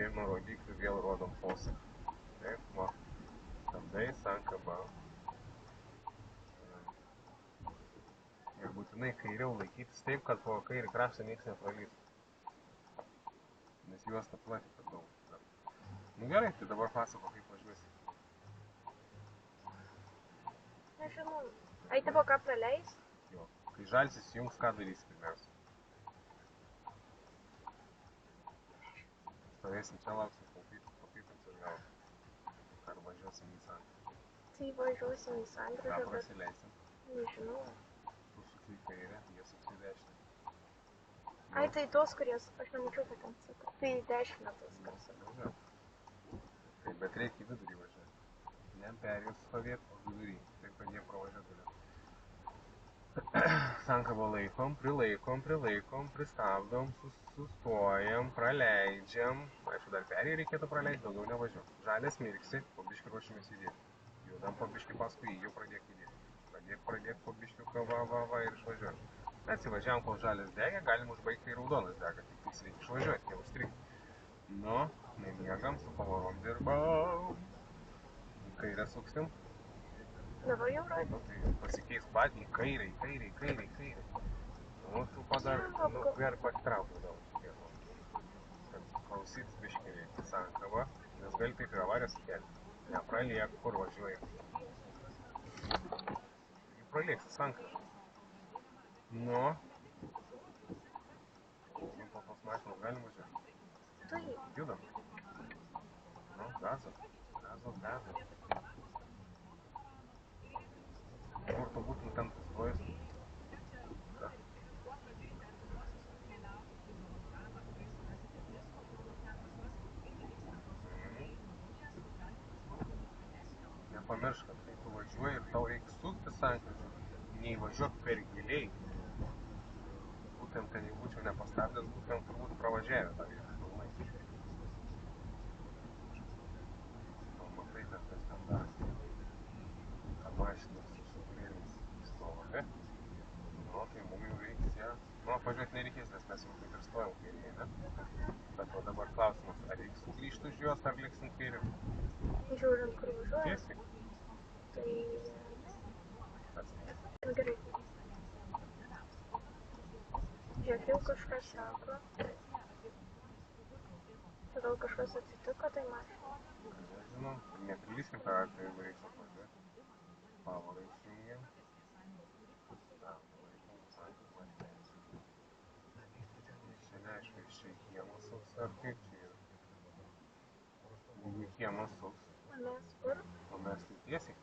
Ir nuo rodiklių vėl rodom posūkį. Taip, va. Stabdai, sankaba. Ir būtinai kairiau laikytis taip, kad po kairį kraštą nieks nepralys. Nes juos taplati per daug. Nu gerai, tai dabar pasako, kaip važiuosi. Nežinau. Ai, tavo ką praleis? Jo. Kai žalsis jungs, ką darysi pirmiausia? Stovėsim čia, lauksim, papypinsim gal. Ar važiuosim į sankryžą. Tai važiuosim į Ką sankryžą, bet prasileisim? nežinau. Tu suksi į kairę, jie suksi į dešinę. Ai, tai tos, kurios, aš nemačiau, kad ten sako. Tai 10 metus, ką sako. Važiuojam. Taip, bet reikia į vidurį važiuoti. Ne perėjus stovėt, o vidury. Taip, kad jie pravažiuot galėtų. Sankabą laikom, prilaikom, pristabdom, sustojam, praleidžiam. Aišku, dar perėjai reikėtų praleisti, daugiau nevažiuom. Žalės mirksi, po biškį ruošimės judėti. Judam po biškį paskui jį, jau pradėk judėti. Pradėk po biškiuką, va ir išvažiuojam. Mes įvažiavom, kol žalės degė, galim užbaigti ir raudonas dega, tik tais reikia išvažiuoti, neužstrigti. Nu, nemiegam, su pavarom dirbam. Į kairę suksim. Dabar jau rodau. Tai pasikeis patį į kairę. Nu, tu padar, nu, gali pasitraukti gal šiek. Kad klausytis biškį reikia sankabą, nes gali taip ir avariją sukelti. Nepraliek, kur važiuoji. Taigi pralieksi sankryžą. Nu, po tos mašinos galim važiuoti. Tai, Judam. Nu, gazo. Kur tu būtum ten sustojus? Ką? nepamiršk, kad kai tu važiuoji ir tau reikia sukti sankryžą, neįvažiuok per giliai. Būtent ten jau būčiau nepastabdęs, būtent turbūt pravažiavę tą vietą pilnai. Gal matai, kad kas ten darosi. Ta mašina su šauklėmis stovi. Nu, tai mums jau reiks ją. Nu, apvažiuoti nereikės, nes mes jau kaip ir stovim kairėje, ne? Bet o dabar klausimas, ar reiks sugrįžti už juos, ar liksim kairiu? Žiūrint, kur važiuoja. Tiesiai? Tai... Kas ne? Nu, gerai. Žiūrėk, jau kažkas sako. Gal kažkas atsitiko, tai mašina. Nežinau, neprilyskim per arką, jeigu reiks apvažiuoti. Pavarą išjungiam. Sustabdom, reikim sankryžą mašinėje. Čia neaišku, iš čia į kiemą suks, ar kaip čia yra. Jeigu į kiemą suks, O mes kur? o mes tai tiesiai.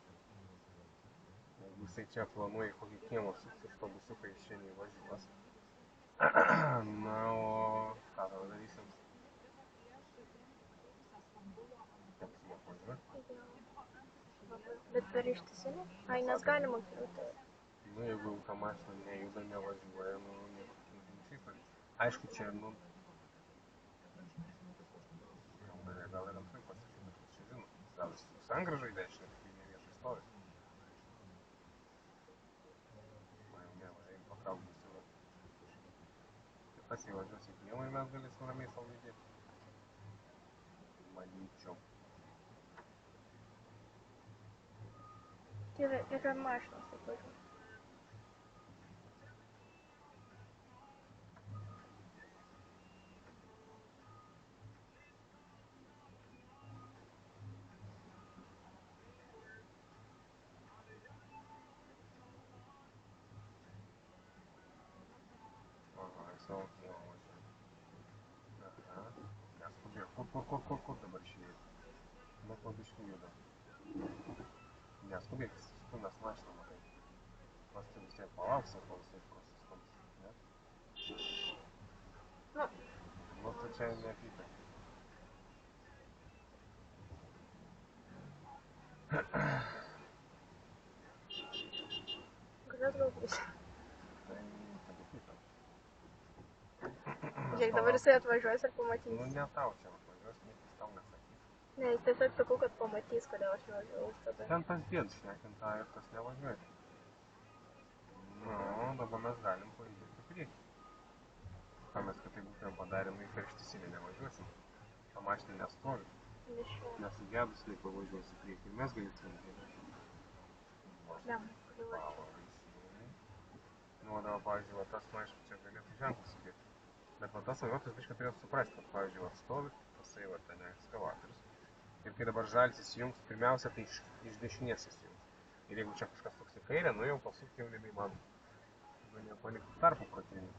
Jeigu jisai čia planuoja į kokį kiemą suks, autobusiukai iš čia neįvažiuos. Na, o ką tada darysim? Teksim apvažiuoti. Jo. Bet per ištisinį? Ai, nes galima kilti. Nu, jeigu ta mašina nejuda, nevažiuoja, nu, nieko neišai padaryti. Aišku, čia, nu, gal ir antrui pasakyti, bet kas čia žino. Gal jis sankryžą į dešinę, kai ne vietoj stovi. Man jau ne, eim patrauk bus jau. Tas įvažiuos į kiemą ir mes galėsim ramiai savo judėti. Manyčiau. Yra mašinos, taip važiuoja. Aha, į savo kiemą važiuoja. Aha, neskubėk. Kur dabar išėjai? Nu, po biškį judam. Neskubėk, stumės mašiną, matai. Mes tai vis tiek palauksim, kol jisai prasistums, ne? Nu, tu čia neapykai. Galės gal bus. Tai, apykai. Žiūrėk, dabar jisai atvažiuos ir pamatys. Nu, ne tau čia atvažiuos, niekas tau nesakys. Ne, jis tiesiog sakau, kad pamatys, kodėl aš nevažiuoju tada. Ten tas dėdus šnekintą ir tas nevažiuoja. Nu, dabar mes galim pajudėti į priekį. Ką mes kitaip būtumėm padarę, nu į per ištisinį nevažiuosim. Ta mašina nestovi. Nesigedus laiko važiuos į priekį ir mes galėsim judėti. Lem, privačiai. Pavarą įsijungi. Nu, o dabar, pavyzdžiui, va tas, nu, aišku, čia galėtų ženklus sudėti. Bet va tas vairuotojas biškai turėtų suprasti, kad, pavyzdžiui, va stovi, tasai va ten ekskavatorius. Ir kai dabar žalis įsijungs, pirmiausia, tai iš dešinės įsijungs. Ir jeigu čia kažkas toks į kairę, nu jau pasukti jau nebeįmanoma. Galėjo palikti tarpų protinį.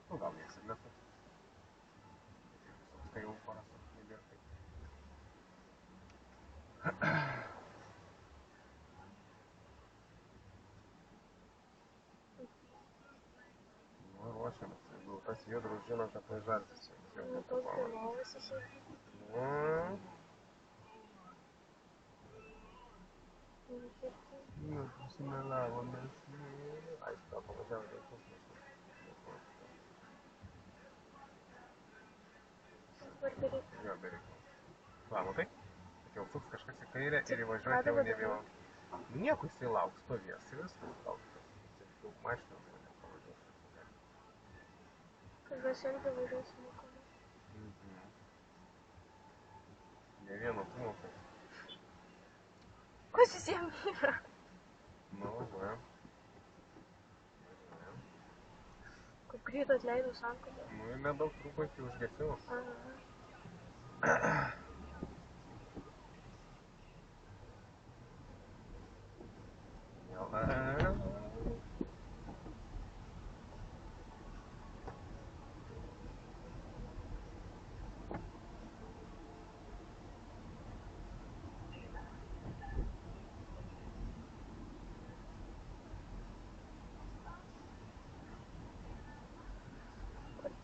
Nu, gal nieks ir nesuks. Suks, tai jau parasukti nebėra taip. Nu, ruošiamės. Jeigu tas judrus žino, kad tai žalis įsijungs, jau Nu, būtų tos pavarą. filmovas jisai. Nu, susimelavomės. Aišku, gal pavažiavo dėl pusmečio. Dabar bereik. Jo, bereik. Va, matai? Kad jau suks kažkas į kairę ir įvažiuoti jau nebijau. Nieko jisai lauks, stovės ir viskas lauks. Daug mašinos nepavažiuos. Kažkas irgi važiuos mokamai. Ne vieno tumokai. Kas visiems yra? Nu, važiuojam. Kaip greit atleidau sankabą. Nu, ir nedaug truko iki užgesimo.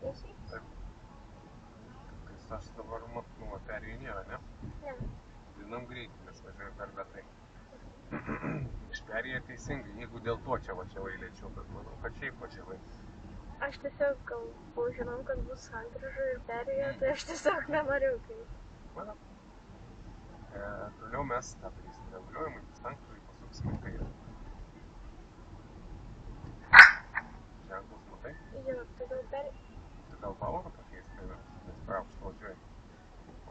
Tiesiai? Taip. Tai aš dabar, nu, perėjai nėra, ne? Ne. Viena mažinam greitį, nes važiuoju per lėtai. Iš perėję teisingai, jeigu dėl to čia važiavai lėčiau, bet manau, kad šiaip važiavai. Aš tiesiog gal žinau, kad bus sankryža ir perėję, tai aš tiesiog nenorėjau kreipti. Mano. Toliau mes tą darysim reguliuojamai, sankryžai pasuksim į kairę. Ženklus matai? Jo, tai gal perėję. Tai gal pavarą pakeisti, tai nes praukšt važiuoji.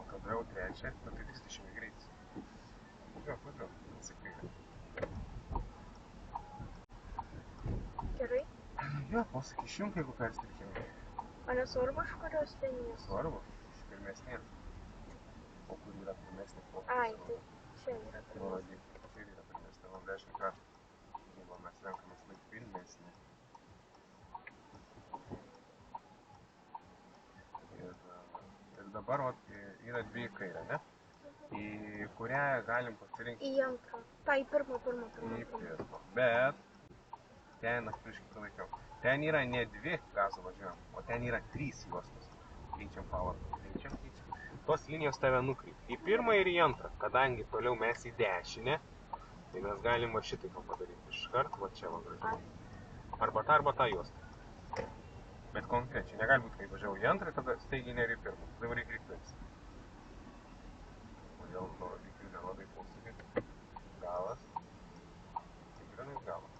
O tada jau trečią, tai 30 greitis. Važiuok, atsikairę. Gerai? Jo, pasakyk išjunk, jeigu perstrikėjai. O nesvarbu, iš kurios linijos? Svarbu, iš pirmesnės. O kur yra pirmesnė posūkis? Ai, tai čia yra pirmesnė. Nurodyk, čia yra pirmesnė, nuo 10 kartų. Jeigu mes renkamės laik pirmesnį. Ir dabar yra dvi kairė, ne? Į kurią galim pasirinkti? Į antrą. Tai pirmą. Į pirmą. Bet ten aš prieš kitą laikiau. Ten yra ne 2 gazo važiuojam, o ten yra 3 juostos. Keičiam pavarą. Keičiam. Tos linijos tave nukreipia į pirmą ir į antrą. Kadangi toliau mes į dešinę, tai mes galim va šitaip padaryti. Iškart va čia va gražiai. Arba tą juostą. Bet konkrečiai negali būti, kai važiavau į antrą, tada staigiai nėra į pirmą. Tada reikia kreiptis. Kodėl to lygių nerodai posūkį? Galas. Tikrinai galas.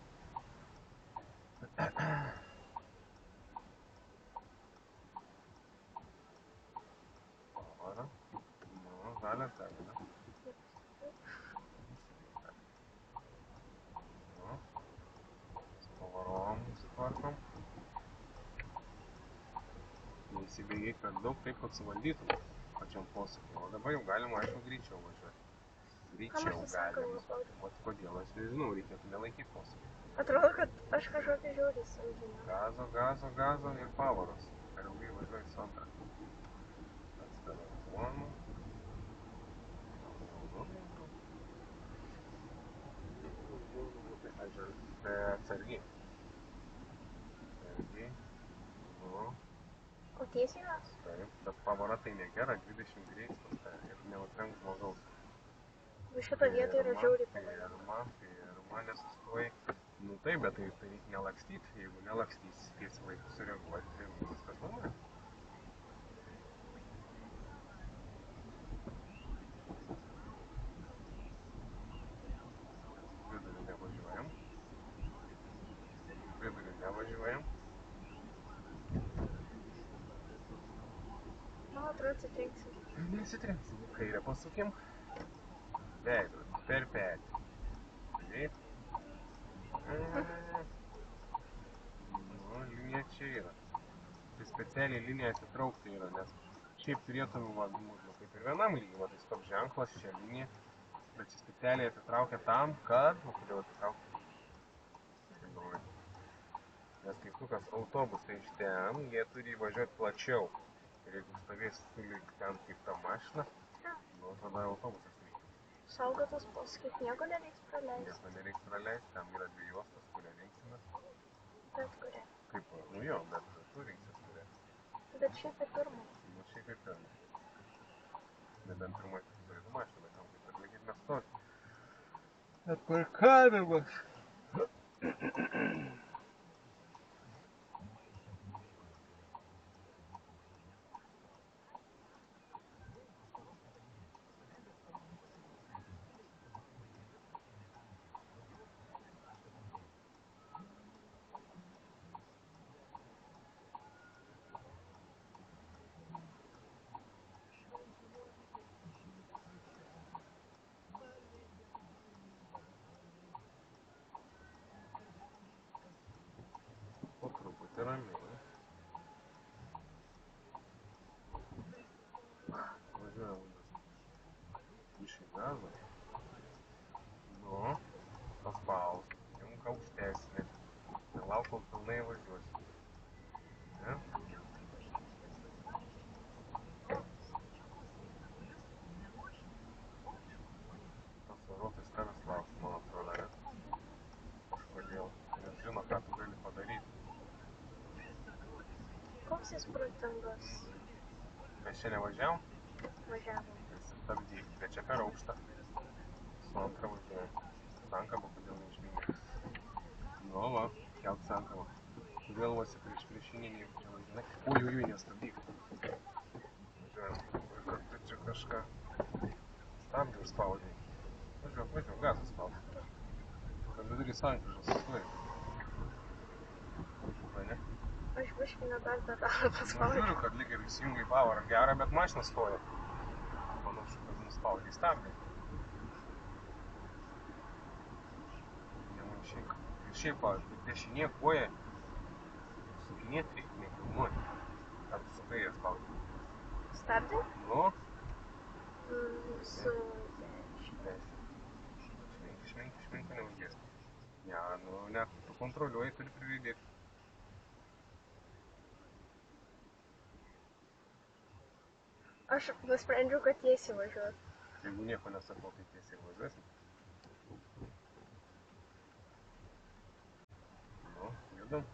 Pavara. Nu, žalias gali, ne? Nu, su pavarom sutvarkom. Neįsibėgiai per daug, taip, kad suvaldytum pačiam posūkį. O dabar jau galima, aišku, greičiau važiuoti. Greičiau galima. Vat kodėl, aš nežinau, reikėtų nelaikyti posūkį. Atrodo, kad aš kažkokį žiauriai saldinau. Gazo ir pavaros. Per ilgai važiuoji su antrą. Atstaratuonu. Atsargiai. O tiesiai mes? Taip, bet pavara tai negera, 20 greitis pas tave ir neutrenk žmogaus. Šitą vietą yra žiauriai pavojinga. Pirma, nesustoji. Nu taip, bet tai reikia nelakstyti. Jeigu nelakstysi, tiesi laiku sureaguoti, tai viskas normaliai. Vidurį nevažiuojam. Man atrodo, atsitrenksim. Nesitrenksim. Kairę pasukim. Veidrodį, per petį. Taip. Nu, linija čia yra. Tai specialiai linija atsitraukti yra, nes šiaip turėtum, kaip ir vienam lygiai, tai stop ženklas, čia linija. Bet čia specialiai atsitraukia tam, kad... Kodėl atsitraukia? Tai galvoju. Nes kai sukas autobusai iš ten, jie turi važiuoti plačiau. Ir jeigu stovės sulik ten kaip ta mašina, nu tada autobusas reikia. Saugotas posūkis, nieko nereiks praleisti. Nieko nereiks praleisti, tam yra 2 juostos, kurią rinksimės. Bet kurią? Kaip, nu jo, bet tu rinksies kurią. Bet šiaip į pirmą. Nu šiaip į pirmą. Nebent pirmai turėtų mašiną, bet kaip ir lygiai nestovi. Bet parkavimas. Po truputį ramiai. Važiuojam iš į gazą. Nu, paspaus. Jums aukštesnė. Nelauk, kol pilnai važiuosi. Ne? Tas vairuotojas tavęs lauks, man atrodo, ne? Kažkodėl. Nes žino, ką tu gali padaryti. Koks jis protingas? Mes čia nevažiavom? Važiavom. Tai sustabdyk, bet čia per aukštą. Antrą važiuoja. Sankaba, kodėl neišmingai. Nu, va, kelk sankabą. Kodėl vasi priešinį čia važiuoja? Ui, nestabdyk. Važiuojam. Kad tu čia kažką stabdį užspaudžiai. Važiuok, gazą spaudžiai. Kad vidury sankryžos sustoji. Ne? Aš biškį dar pedalą paspaudžiu. Žiūriu, kad lyg ir įsijungai pavarą gerą, bet mašina stoja. Panašu, kad nuspaudžiai stabdį. Ir šiaip, pavyzdžiui, dešinė koja sukinėt reikia, nekilnuoti. Ar tu sukai jas spaudži? Stabdį? Nu? Su... Šminka neuždės. Ne, nu, ne, tu kontroliuoji, turi priveidėti. Aš nusprendžiau, kad tiesiai važiuot. Jeigu nieko nesakau, tai tiesiai važiuosim. Nu, judam.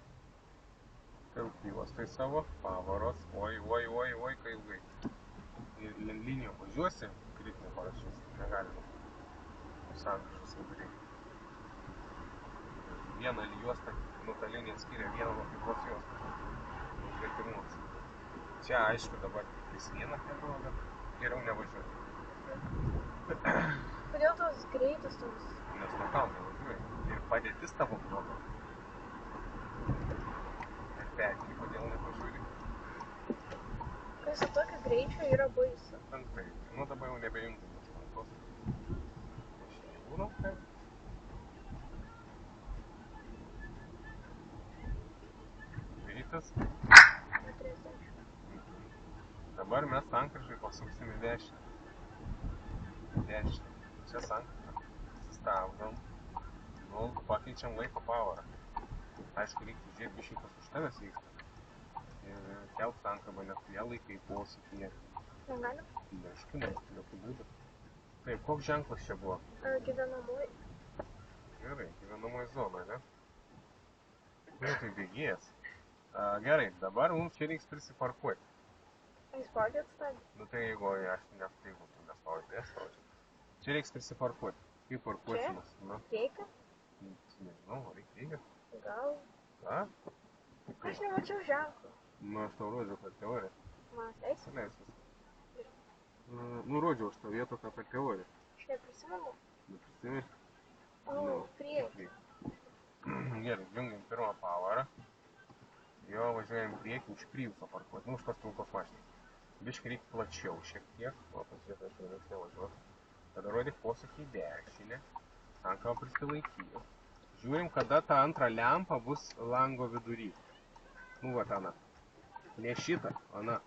Pilkyvos tai savo, pavaros, oi, kai ilgai. Ir linijų važiuosi, kritinį parašys, negalima. Sankryžos viduriai. Vieną juostą, nu ta linija skiria vieną nuo kitos juostos. Nukreitimus. Čia aišku dabar vis vieną keliu, bet geriau nevažiuoti. Kodėl tos greitus toks? Nes nuo kalno važiuoji. Ir padėtis tavo bloga. Ir petį, kodėl nevažiuoji? Kai su tokiu greičiu yra baisu. Penktai. Nu dabar jau nebejungiu tos penktos. Dešinė būna, kaip? Greitas. 30. Dabar mes sankryžai pasuksim į dešinę. Čia sankryža. Sustabdom. Nu, pakeičiam laiko pavarą. Aišku, reiktų žiūrėti biškai, kas už tavęs vyksta. Ir kelk sankabą, nes tu ją laikai posūkyje. Negalim? Aišku, jokių būdų. Taip, koks ženklas čia buvo? Gyvenamoji. Gerai, gyvenamoji zona, ne? Nu, tai bėgėjas. Gerai, dabar mums čia reiks prisiparkuoti. Įspaudžiat stabdį? Nu tai jeigu aš jeigu tu nespaudži, tai aš spaudžiu. Čia reiks prisiparkuoti. Kaip parkuosimas? Reikia? Nežinau, reikia. Gal? A? Aš nemačiau ženklų. Nu, aš tau rodžiau per teoriją. Man leisi? Leisas. Nu, rodžiau aš tau vietą per teoriją. Aš neprisimenu. Neprisimeni? O, priekį. Gerai, jungiam pirmą pavarą. Jo, važiuojam priekį už Priuso parkuoti. Nu, už tos pilkos mašinos. Biškai reikia plačiau šiek tiek. O, pasižiūrėt, aš jau nevažiuoju. Tada rodyk posūkį į dešinę. Sankabą prisilaikyju. Žiūrim, kada ta antra lempa bus lango vidury. Nu, va, ana. Ne šitą, ana.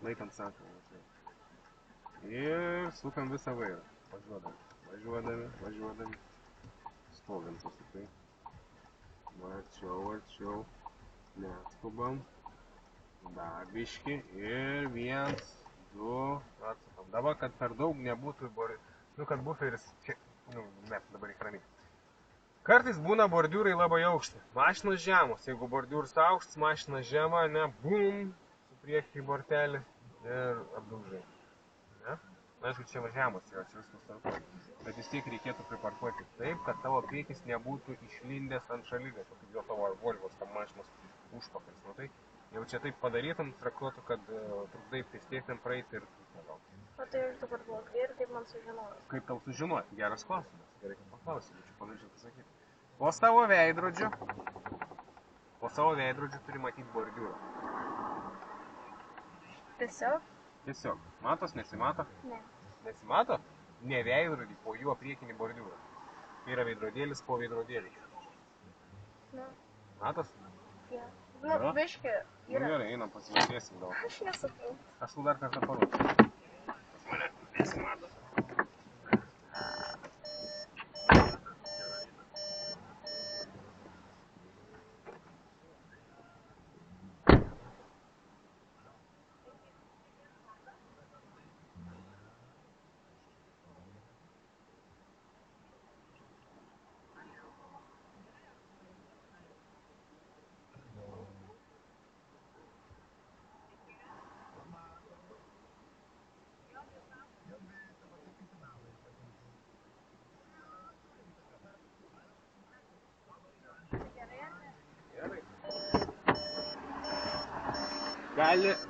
Laikant sankabą važiuojam. Ir sukam visą vairą. Važiuodami. Stovim susikai. Arčiau. Neatskubam. Dar biški. Ir 1, 2. Atsukam. Dabar, kad per daug nebūtų, nu, kad buferis čia, nu, ne, dabar reikia ramiai. Kartais būna bordiūrai labai aukšti. Mašinos žemos. Jeigu bordiūras aukštas, mašina žema, ne, bum, su priekį į bortelį ir apdaužai. Ne? Aišku, čia žemos yra, čia viskas tarpu. Bet vis tiek reikėtų priparkuoti taip, kad tavo priekis nebūtų išlindęs ant šaligatvio, kaip jo tavo Volvos tam mašinos užpakalis. Nu, tai jau čia taip padarytum, traktuotų, kad trukdai pėstiesiem praeiti ir negal. O tai aš dabar blogai ir kaip man sužinoti? Kaip tau sužinoti? Geras klausimas. Gerai, kad paklausiu, čia pamiršau pasakyti. Po savo veidrodžiu turi matyti bordiūrą. Tiesiog. Matos, nesimato? Ne. Nesimato? Ne veidrodį, po juo priekinį bordiūrą. Tai yra veidrodėlis po veidrodėlį. Nu. Matos? Ja. Nu, biški. Nu gerai, einam pasižiūrėsim gal. Aš nesuprantu. Aš tu dar kartą parodžiu. Pas mane nesimato.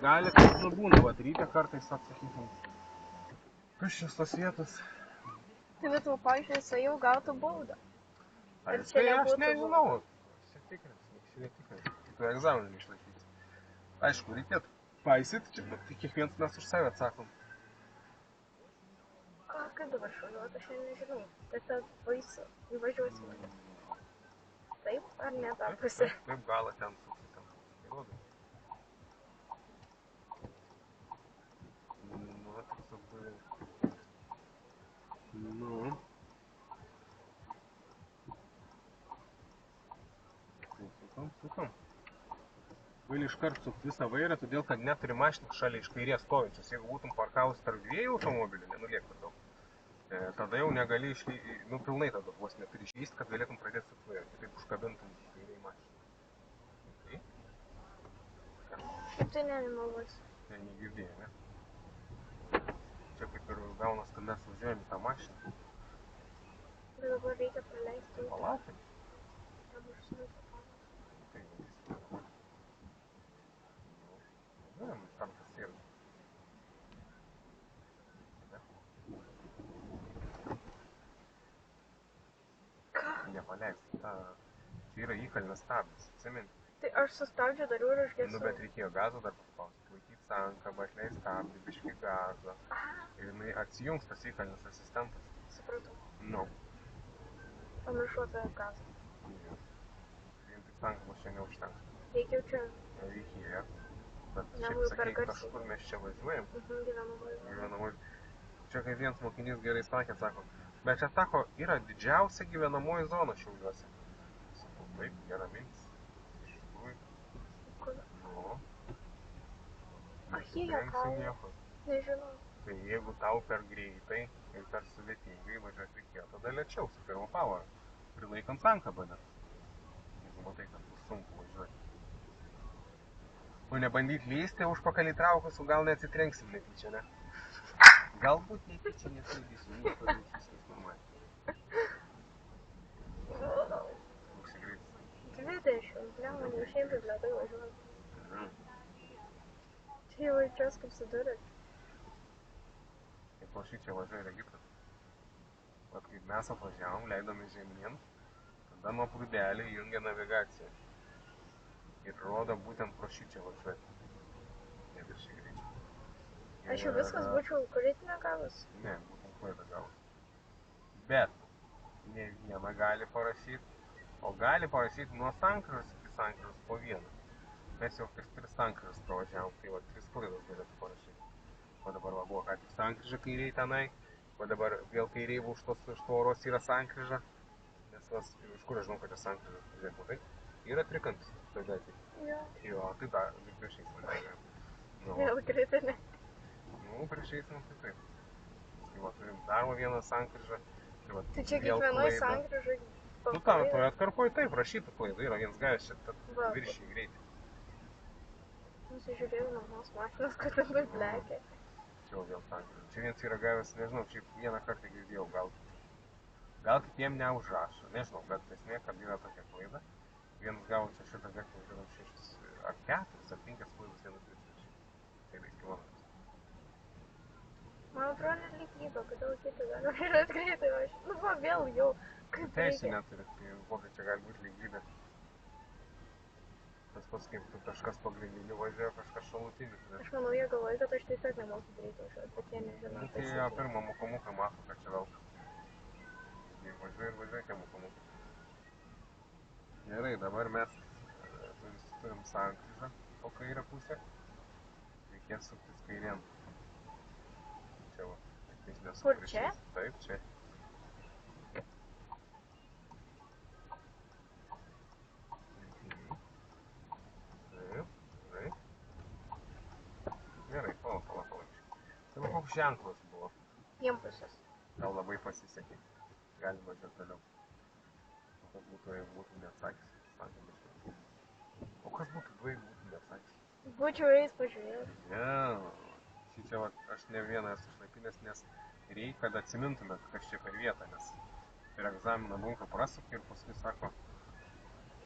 gali kas nubūna, vat ryte kartais atsakytum. Tuščios tos vietos. Tai bet tau, pavyzdžiui, jisai jau gautų baudą. Ar čia Tai aš nebūtų nežinau. Sitikrins. Tu egzaminą išlaikyti. Aišku, reikėtų paisyt, čia, bet kiekvienas mes už save atsakom. Kaip dabar šauliuot, aš nežinau. Bet tad baisu, įvažiuosime. Taip, ar ne tą pusę? Taip, galą ten sukti ten. Įrodai. Nu, tiesiog buvo. Nu. Sukom. Gali iškart sukti visą vairą, todėl kad neturi mašiną šalia iš kairės stovinčios. Jeigu būtum parkavus tarp dviejų automobilių, nenuliek per daug, tada jau negali pilnai tada vos neturi išvysti, kad galėtum pradėti sukti vairą. Taip užkabintum kairiai mašiną. Kaip tai nenumalus? Tai negirdėjai, ne? Čia kaip ir gaunas, kad mes važiuojam į tą mašiną. Bet dabar reikia praleisti. Palaukim. Dabar sunku. Tai vadys. Važiuojam, tam tas ir. Ką? Nepaleisti. Čia yra įkalnės stabdis, atsimeni? Tai aš sustabdžiu dariu ir aš gesu. Nu, bet reikėjo gazą dar paspausti. Laikyti sankabą, atleisti stabdį, biškį gazą. Ir jinai atsijungs tas įkalnės asistentas. Supratau. Nu. Pamiršau apie gazą. Vien tik sankabos čia neužtenka. Reikia čia. Reikėjo. Bet šiaip Nebuvau per sakei, garsiai. kažkur mes čia važiuojam. Gyvenamoj. Čia kaip vienas mokinys gerai sakė, sako, bet čia sako, yra didžiausia gyvenamoji zona Šiauliuose. Sakau, taip, gera mintis. Iš tikrųjų. Kur? Nu. Ach, jie juokauja. Nežinau. Tai jeigu tau per greitai ir per sudėtingai važiuoti reikėjo, tada lėčiau su pirmo pavarą. Prilaikant sankabą net. Jeigu matai, kad bus sunku važiuoti. O nebandyt lysti, užpakalį traukus, gal neatsitrenksim netyčia, ne? Galbūt netyčia netraidysim, mūsų pavyzdys normaliai. Būsi greitis. 20, bliau, ne šiaip ir lėtai važiuoju. Čia jau čia kaip sudurit. Kaip aš čia važiuoju Regitras. Vat kaip mes atvažiavom, leidomės žemyn, tada nuo prūdelį jungia navigaciją. Ir rodo būtent pro šičia važiuoti. Ne viršį greičiau. Aš jau viskas būčiau kritinę gavus? Ne, būtum klaidą gavus. Bet ne vieną gali parašyti, o gali parašyti nuo sankryžos iki sankryžos po vieną. Mes jau prieš 3 sankryžas pravažiavom, tai va 3 klaidas galėtų parašyti. O dabar va buvo ką tik sankryža kairiai tenai, o dabar vėl kairiai už tos tvoros yra sankryža. Nes vas, iš kur aš žinau, kad čia sankryža, žiūrėk, matai? Yra trikampis, tai gatvėj. Jo, tai dar prieš eismą važiuojam. Vėl kritinė. Nu, prieš eismą tai taip. Tai va, turim dar vieną sankryžą. Tai čia kiekvienoj sankryžai? Nu, tam, toje atkarpoj taip, rašytų klaida, yra vienas gavęs čia viršį greitį. Nusižiūrėjau namus mašinas, kad labai blekia. Čia vėl sankryža. Čia vienas yra gavęs, nežinau, čia vieną kartą girdėjau, gal kitiem neužrašo, nežinau, bet esmė, kad yra tokia klaida. Vienas gavo čia šitą gatvę važiuodam 6 ar 4 ar 5 klaidas vienas viršį. Tai kilometras. Man atrodo net lygybė, kodėl kiti gali važiuoti greitai važiuoti. Nu va, vėl jau, kaip reikia. Teisų neturi, tai kokia čia gali būti lygybė. Tas pats kaip tu kažkas pagrindiniu važiuoja, kažkas šalutinis. Aš manau, jie galvoja, kad aš tiesiog nemoku greitai važiuoti, bet jie nežino. Nu, tai jie pirmą mokomuką mato, kad čia velka. Jie važiuoja ir važiuoja tie mokomukai. Gerai, dabar mes turim sankryžą po kairę pusę. Reikės suktis kairien. Čia va, tiktais nesu kur prieš čia? jais. Taip, čia. Taip. Gerai, palauk. Tai va, koks ženklas buvo? Jiempusės. Gal labai pasisekė. Galim važiuoti toliau. O kas būtų, jeigu būtų neatsakęs? O kas būtų, jeigu būtų neatsakęs? Būčiau eis pažiūrėjęs. Ne, čia va, aš ne vieną esu išlaipinęs, nes reikia, kad atsimintumėt, kas čia per vietą, nes per egzaminą bunką prasukė ir paskui sako,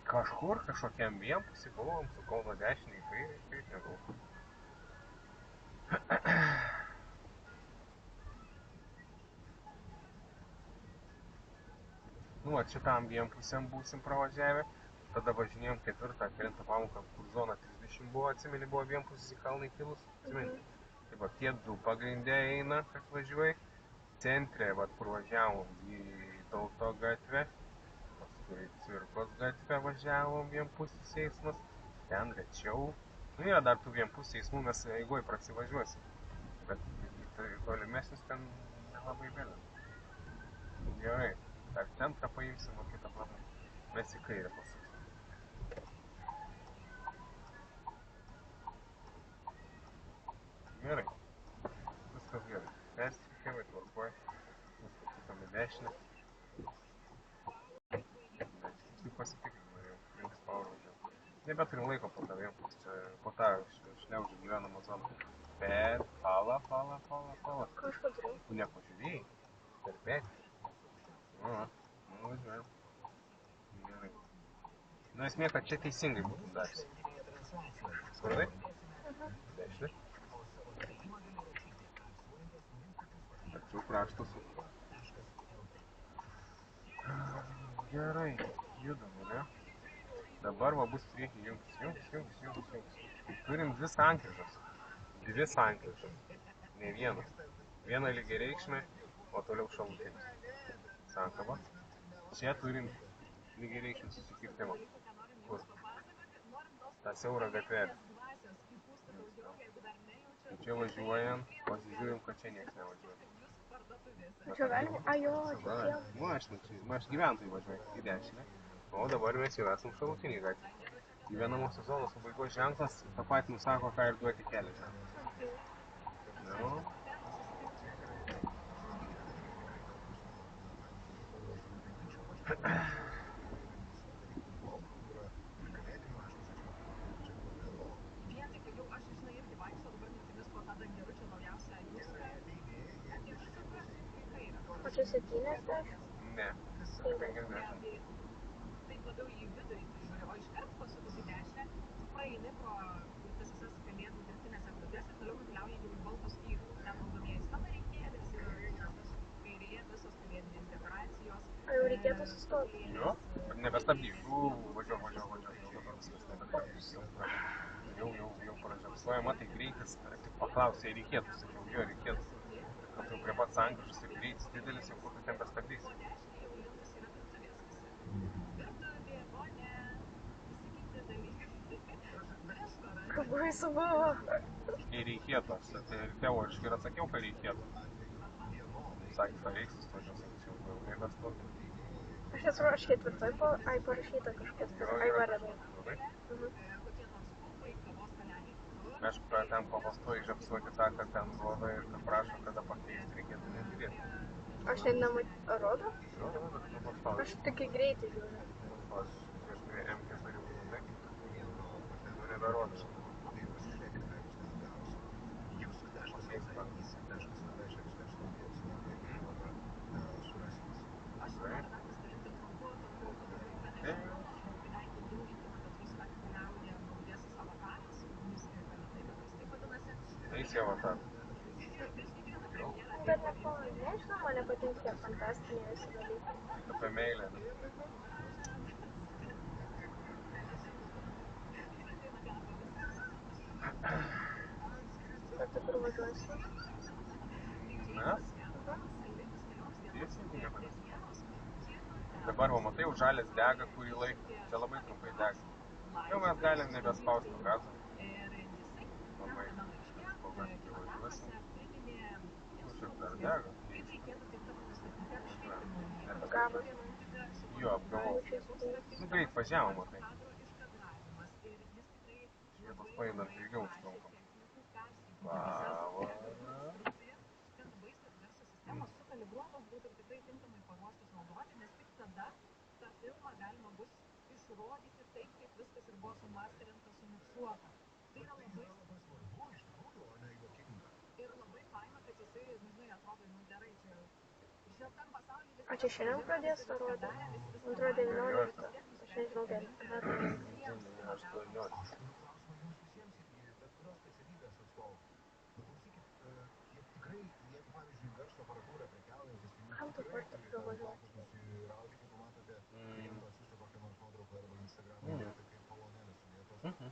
kažkur kažkokiam vienpusį buvom, su Kauno dešinį į kairę, kaip nebuvau. Nu, va, šitam dviem pusėm būsim pravažiavę. Tada važinėjom ketvirtą, kelintą pamoką, kur zona 30 buvo, atsimeni, buvo vienpusis į kalną įkilus, atsimeni. Tai va, tie du pagrindė eina, kad važiuoji. Centre, va, kur važiavom į Tauto gatvę, paskui Cvirkos gatvę važiavom vienpusis eismas, ten rečiau. Nu, yra dar tų vienpusių eismų, mes eigoj prasivažiuosim, bet tolimesnis ten nelabai vėliau. Gerai, dar centrą paimsim, o kitą planą mes į kairę pasuksim. Gerai, viskas gerai. Persikėmai, tvarkoj, viskas kitam į dešinę. Tik pasitikrinimą jau, link spauro važiuoju. Nebeturim laiko po tą vienpus, čia po tą šliaužį gyvenamą zoną. Bet, pala. Ką aš padariau? Tu nepažiūrėjai? Per petį. Nu, važiuojam. Gerai. Nu, esmė, kad čia teisingai būtum daręs. Suradai? Dešinė. Arčiau krašto su. Gerai, judam, ne? Dabar va bus priekį jungs. Turim dvi sankryžas. Dvi sankryžas. Ne vienas. Viena lygiai reikšmė, o toliau šalutinis. Sankaba. Čia turim lygiai reikšmį susikirtimą. Kur? Ta siaura gatvelė. Tai čia važiuojant, pasižiūrim, kad čia nieks nevažiuoja. Čia galime? Jo, čia tie. Nu, aš gyventojai važiuoju į dešinę. O dabar mes jau esam šalutiniai gatvė. Gyvenamosios zonos pabaigos ženklas tą patį nusako, ką ir duoti kelio ženklas. Nu. O čia 70? Ne. 50. Taip labiau į vidurį tu žiūri, o iškart pasukus į dešinę, praeini pro tas visas kalėdų dirbtinės eglutes ir toliau nukeliauji jau į baldų skyrių. Ten valdomieji stalai kėlės ir kairėje visos kalėdinės dekoracijos. Ar jau reikėtų sustoti? Jo, nebestabdyk. Važiuok. Jau dabar viskas nebekarbys. Jau pražiopsoja, matai greitis. Tik paklausė, ar reikėtų. Sakiau, jo, reikėtų. Kad jau prie pat sankryžos ir greitis didelis, jau kur tu ten bestabdysi. Kaip baisu buvo. Kai reikėtų, aš teoriškai ir atsakiau, kad reikėtų. Sakė, kad reiks įstočiau, sakyčiau, jau nebestotų. Aš atsiprašau, ketvirtoj parašyta kažkas. Ai, varadai. Aišku, kad ten papastoji žiapsuoti tą, kad ten rodo ir kad prašo, kada pakeisti, reikėtų nežiūrėti. Aš net nematau. Rodo? Jo, rodo, kad papastoji. Aš tik į greitį žiūriu. Aš prieš prie M4 būtų, nu neberodo šitą. Pakeis pakeisti. Eis jau atar. Bet nežinau, man nepatinka tie fantastiniai visi dalykai. Apie meilę. Kad tu kur važiuosi? Mes? Tiesiai nieko nesu. Dabar, va, matai, jau žalias dega kurį laiką. Čia labai trumpai dega. Jau mes galim nebespausti gazo. Labai po gatvį važiuosim. Nu, šiaip dar dega. Gavas. Jo, apgavau. Nu, greit važiavom, matai. Vietos paėdant ilgiau užtrunkam. Pavara. Sukalibruotos būtų ir tikrai tinkamai paruoštos naudoti, nes tik tada tą filmą galima bus išrodyti taip, kaip viskas ir buvo sumasterinta, sumiksuota. Tai yra labai svarbu iš tikrųjų, o ne juokinga. Ir labai faina, kad jisai, žinai, atrodo, gerai, čia išėtam pasaulyje... O čia šiandien pradės rodyti? Man atrodo 19. Aš nežinau, Ne, 18. Klausimą jums visiems į bet kurios specialybės atstovų. Kam dabar tik privažiuoti? Aha.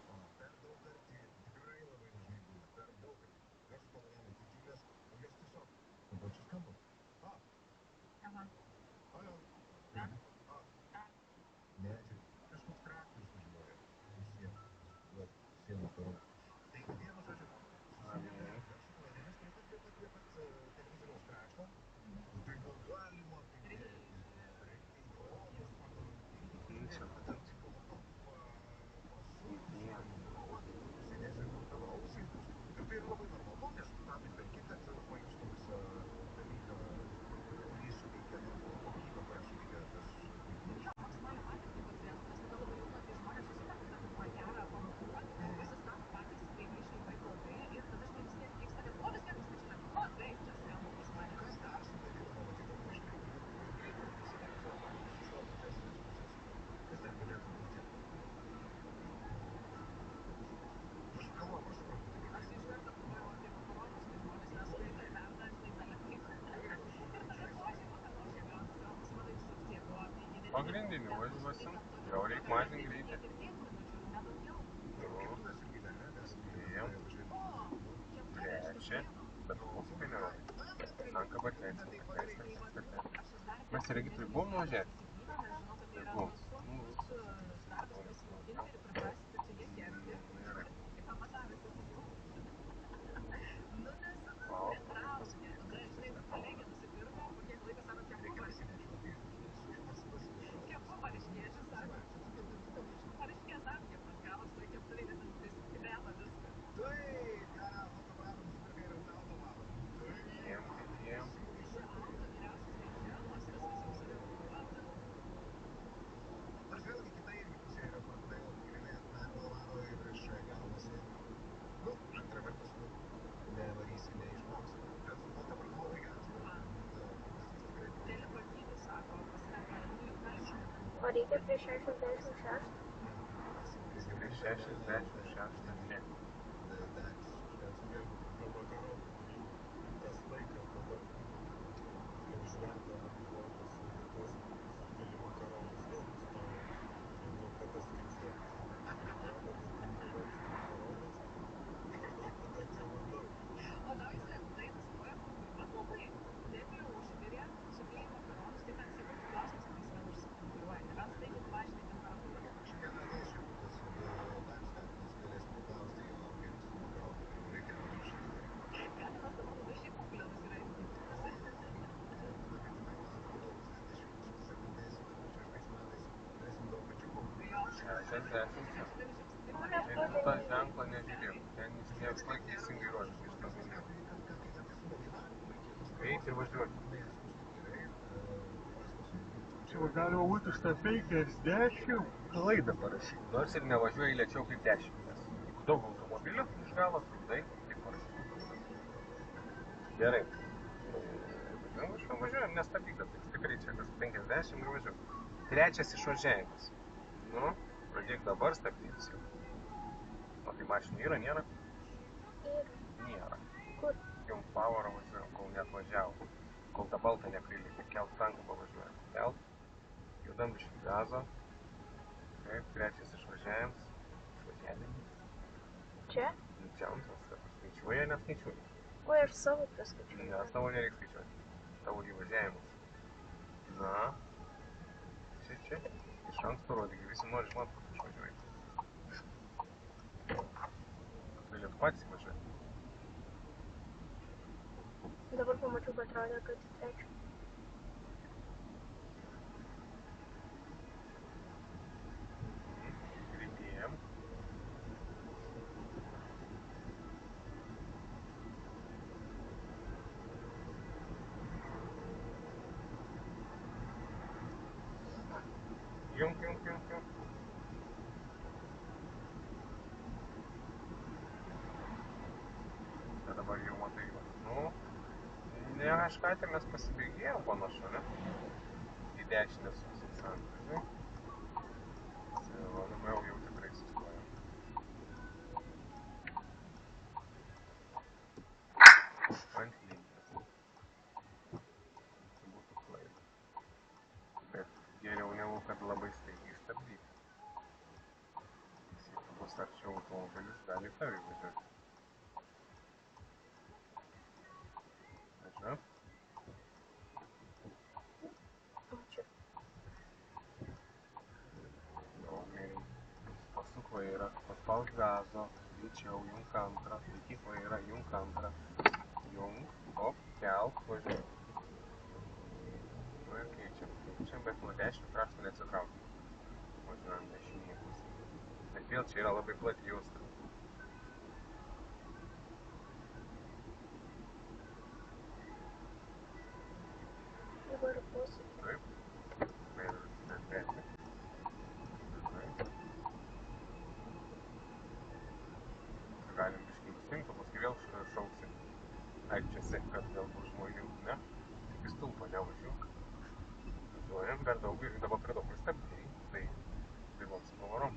Pagrindinį važiuosim, jau reik mažinti greitį. Dviem, trečią, bet posūkį nerodai. Sankaba teisė. Mes ir regitrui buvom nuvažiavę? Buvom. O reikia prie 66? Prie 66, ne. Ir tu to ženklo nežiūrėjau, ten jis neapslaik teisingai rodė, jis paminėjau. Eit ir važiuoti. Čia galima būtų šitą 50 klaidą parašyti, nors ir nevažiuoja lėčiau kaip 10. Jeigu daug automobilių iš galo, tai taip parašyti. Gerai. Važiuojam, nestabykit, tai tikrai čia kas 50 ir važiuojam. Trečias išvažiavimas. Nu, pradėk dabar stabdytis jau. O tai mašinų yra, nėra? Nėra. Kur? Jums pavarą važiuojam, kol neatvažiavom. Kol tą baltą neprilėkė. Kelt tanką pavažiuojam. Kelt. Judam iš gazo. Taip, trečias išvažiavimas. Išvažiavimas. Čia? Džiaunsas. Skaičiuoja, neskaičiuoja. Oi, aš savo praskaičiuoju. Ne, tavo nereik skaičiuoti. Tavo įvažiavimas. Na. Čia. Iš anksto rodykį. Visi nori žinot, kur tu išvažiuoji. Galėtų patys įvažiuoti. Dabar pamačiau, kad rodė, kad į trečią. Greitėjam. Junk. Tai dabar jau matai, nu, ne kažką tai mes pasibėgėjom panašu, ne? Į dešinę suksis sankryžai. Jau tikrai sustojom. Ant linijos. Geriau negu kad labai staigiai stabdyti. Jeigu bus arčiau automobilis, gali tave važiuoti. Važiuoju. Ačiū. Daugiai. Pasuk vairą, paspausk gazo, greičiau, junk antrą, laikyk vairą, junk antrą. Junk, hop, kelk, važiuoju. Nu ir keičiam, bet nuo 10 krašto neatsitraukim. Važiuojam dešinėje pusėje. Bet vėl čia yra labai plati juosta. Dabar posūkį. Taip. Veidrodis treti. Galim biškį nuslinkt, o paskui vėl šauksim. Ai, čia sek, kad vėl bus žmonių, ne? Tik į stulpą nevažiuok. Važiuojam, per daug, dabar per daug pristabdėjai. Tai dirbam su pavarom.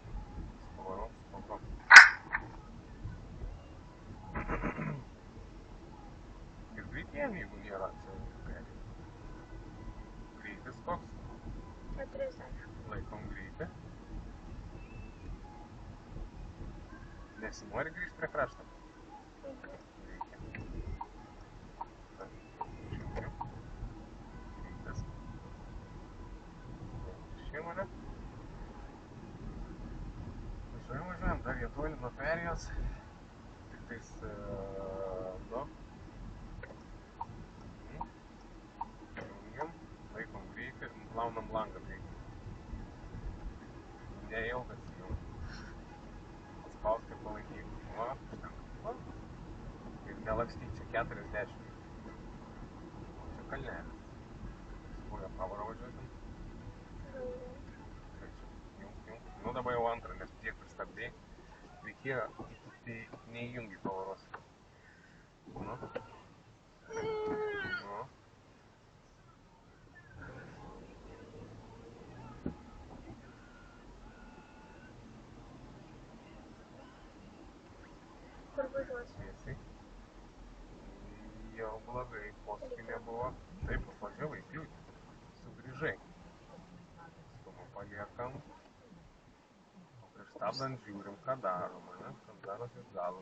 Ir greitiem, jeigu nėra atsivėlį. Greitis koks? 40. Laikom greitį. Nesinori grįžti prie krašto? Reikia. Išjungiam. Greitas. Šimane. Važiuojam, dar jie toli nuo perėjos. Tiktais, nu. Jungiam, laikom greitį, plaunam langą greitį. Neilgas įjungiam. Paspausk ir palaikyk. O, užtenka. Ir nelakstyk, čia 40. Čia kalnelis. Su kokia pavara važiuosim? Junk. Nu dabar jau antrą, nes tiek pristabdėjai. Reikėjo, tai neįjungi pavaros. Nu. Kur važiuosi? Tiesiai. Jau blogai, posūkį nebuvo. Taip, važiavai, kliūtį. Sugrįžai. Stumą paliekam. O prieš stabdant žiūrim, ką darom, ne? Kas daros iš galo.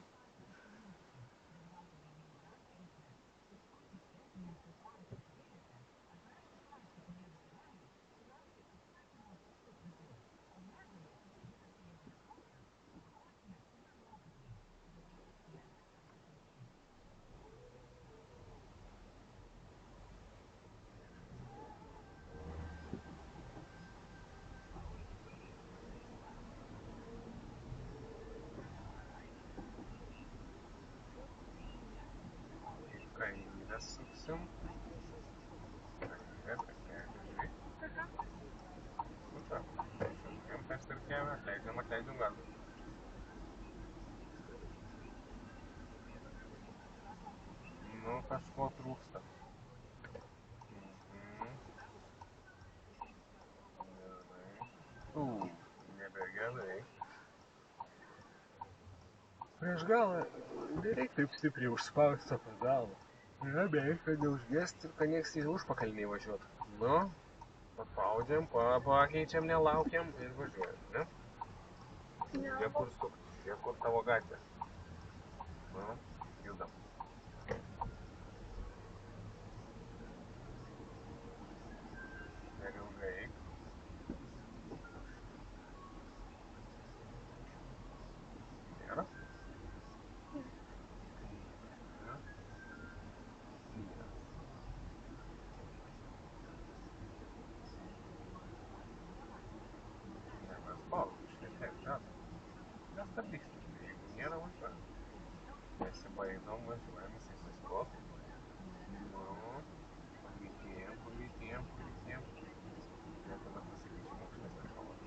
Kairę suksim. Kairę, perkelę, žiūrėk. Super. Šunkiam persirkėme, atleidžiam gazą. Nu, kažko trūksta. Gerai. Nebegerai. Prieš galą nereik taip stipriai užspausti tą pedalą. Ramiai, kad neužgest ir kad nieks į užpakalį neįvažiuotų. Nu, paspaudžiam, pakeičiam, nelaukiam ir važiuojam, ne? Žiūrėk kur sukt, žiūrėk kur tavo gatvė. Nu, judam. Per ilgai. Nėra? Nebespaudžiu, šnekėk, gazą. Nestabdyk stipriai, jeigu nėra, važiuojam. Nesibaidom, važiuojam, jisai sustos. Nu, pagreitėjam. Ir tada pasikeičiam aukštesnę pavarą.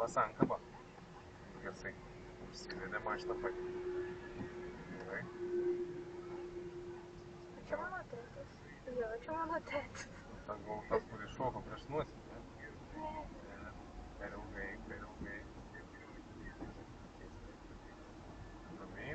Sankaba. Gerai. Užsivedė mašiną pati. Gerai. Čia mano tėtis. Jo, čia mano tėtis. Tas buvo tas, kuris šoko prieš nosį, ne? Ne. Per ilgai. Ramiai.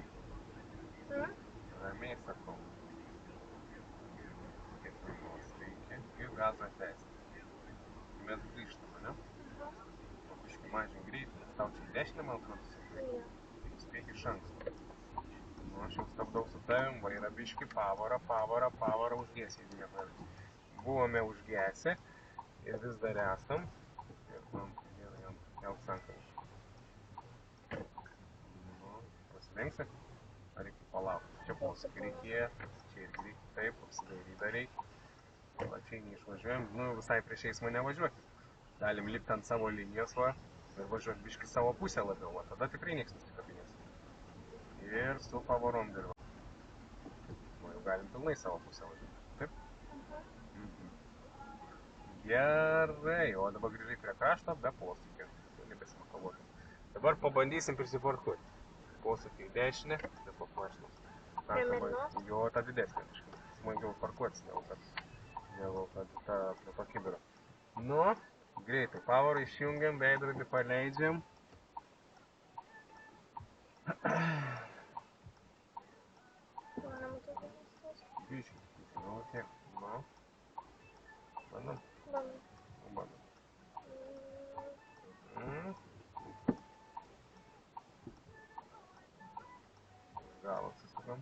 iš anksto. Nu, aš jau stabdau su tavim, vaira biški, pavarą, užgėsi, jeigu nepavyks. Buvome užgėsi ir vis dar esam. Ir man jam kelt sankamiš. Nu, pasilenksi? Ar reikia palaukti? Čia posūkį reikėjo, čia irgi reikia taip, apsidairyt dar reikia. Plačiai neišvažiuojam, nu visai prieš eismą nevažiuoti. Galim lipti ant savo linijos va, ir važiuoti biški savo pusę labiau, va, tada tikrai nieks nesikabinės. Ir su pavarom dirba. O jau galim pilnai savo pusę važiuoti, taip? Gerai, o dabar grįžai prie krašto be posūkio, nebesimakaluotum. Dabar pabandysim prisiparkuoti. Posūkį į dešinę, tiesiog mašinos. Jo, ta didesnė, biškai. Smagiau parkuotis, negu kad ta prie to kibiro. Nu, greitai, pavarą išjungiam, veidrodį paleidžiam. Biškai, nu, tiek, nu. Bandom? Bandom. Gal atsisukam.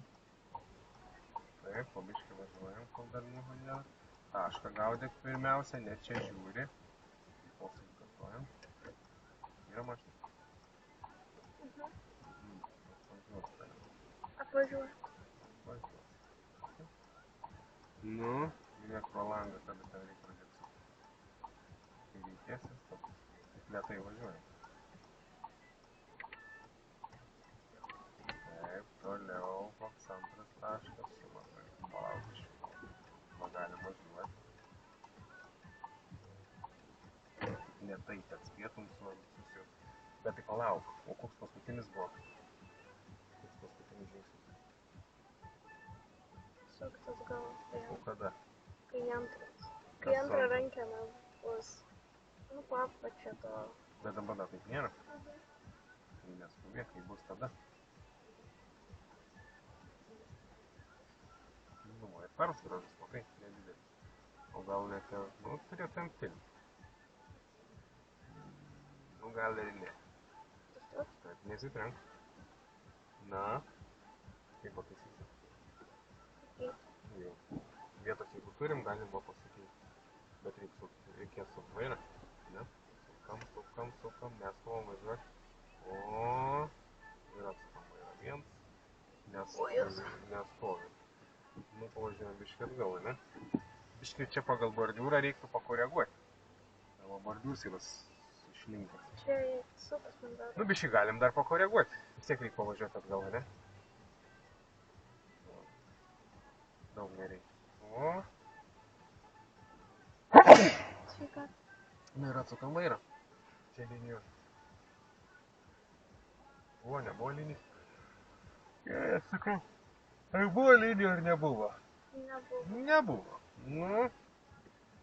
Taip, po biškį važiuojam, kol dar nieko nėra. Tašką gaudyk pirmiausia, net čia žiūri. Posūkį kartuojam. Yra mašina? Apvažiuok tave. Apvažiuok. Apvažiuok. Nu, žiūrėk pro langą, tada ten reikia pradėti sukti. Kai reikėsis, tad tik lėtai važiuojam. Taip, toliau, koks antras taškas, čia man reikia palaukti šiuo. Va galim važiuoti. Lėtai ten spėtum susiu. Bet tai palauk, o koks paskutinis buvo? Koks paskutinis žingsnis? Suktas gal. O kada? Kai antrą rankeną bus. Nu, papačia to. Bet dabar taip nėra. Tai neskubėk, kai bus tada. Nu, ir persviražas, matai, nedidelis. O gal net, nu, turėtum tilti. Nu, gal ir ne. Taip, nesitrenk. Na, kaip pataisysi? Jau. Vietos, jeigu turim, galim buvo pasakyti. Bet reikės sukti vairą. Ne? Sukam, nestovom važiuoti. O, ir atsukam vairą. Viens, nestovim. Nu, pavažiuojam biškį atgal, ne? Biškį čia pagal bordiūrą reiktų pakoreguoti. Tavo bordiūras yra išlinkęs. Čia sukas man dar. Nu, biškį galim dar pakoreguoti. Vis tiek reikia pavažiuoti atgal, ne? Daug nereikia. O. Sveika. Nu ir atsukam vairą. Čia linijos. O, nebuvo linijos. Sakau. Ar buvo linijų ar nebuvo? Nebuvo. Nu.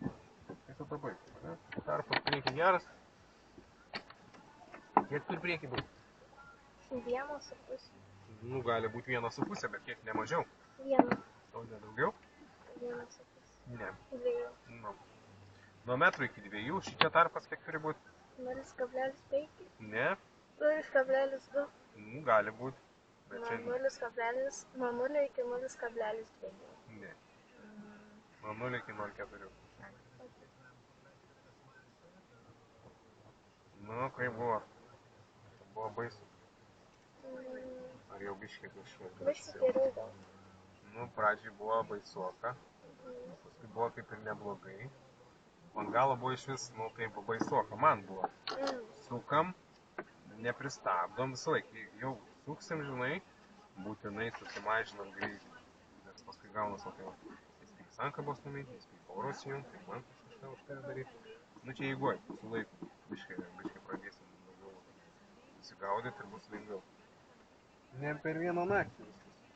Tai tada baigsim, ne? Tarpas priekį geras. Kiek turi priekį būti? 1,5. Nu, gali būti 1,5, bet kiek nemažiau. 1. O ne daugiau? 1,5. Ne. 2. Nu. Nuo metrų iki 2. Šičia tarpas kiek turi būti? 0,5. Ne. 0,2. Nu, gali būti. Bet čia... Nuo 0 iki 0,2. Ne. Nuo 0 iki 0,4. Nu, kaip buvo? Buvo baisu. Ar jau biškį kažkiek? Biškį geriau gal. Nu, pradžiai buvo baisoka. Paskui buvo kaip ir neblogai. Man galo buvo iš vis, nu, taip baisoka. Man buvo. Sukam, nepristabdom visą laiką. Jau suksim, žinai, būtinai susimažinam greitį. Nes paskui gaunas, o tai va, nespėjai sankabos numėti, nespėjai pavaros įjungti, tai man kažką už tai daryti. Nu, čia eigoj, su laiku. Biškai pradėsim daugiau susigaudyti ir bus lengviau. Ne per vieną naktį viskas.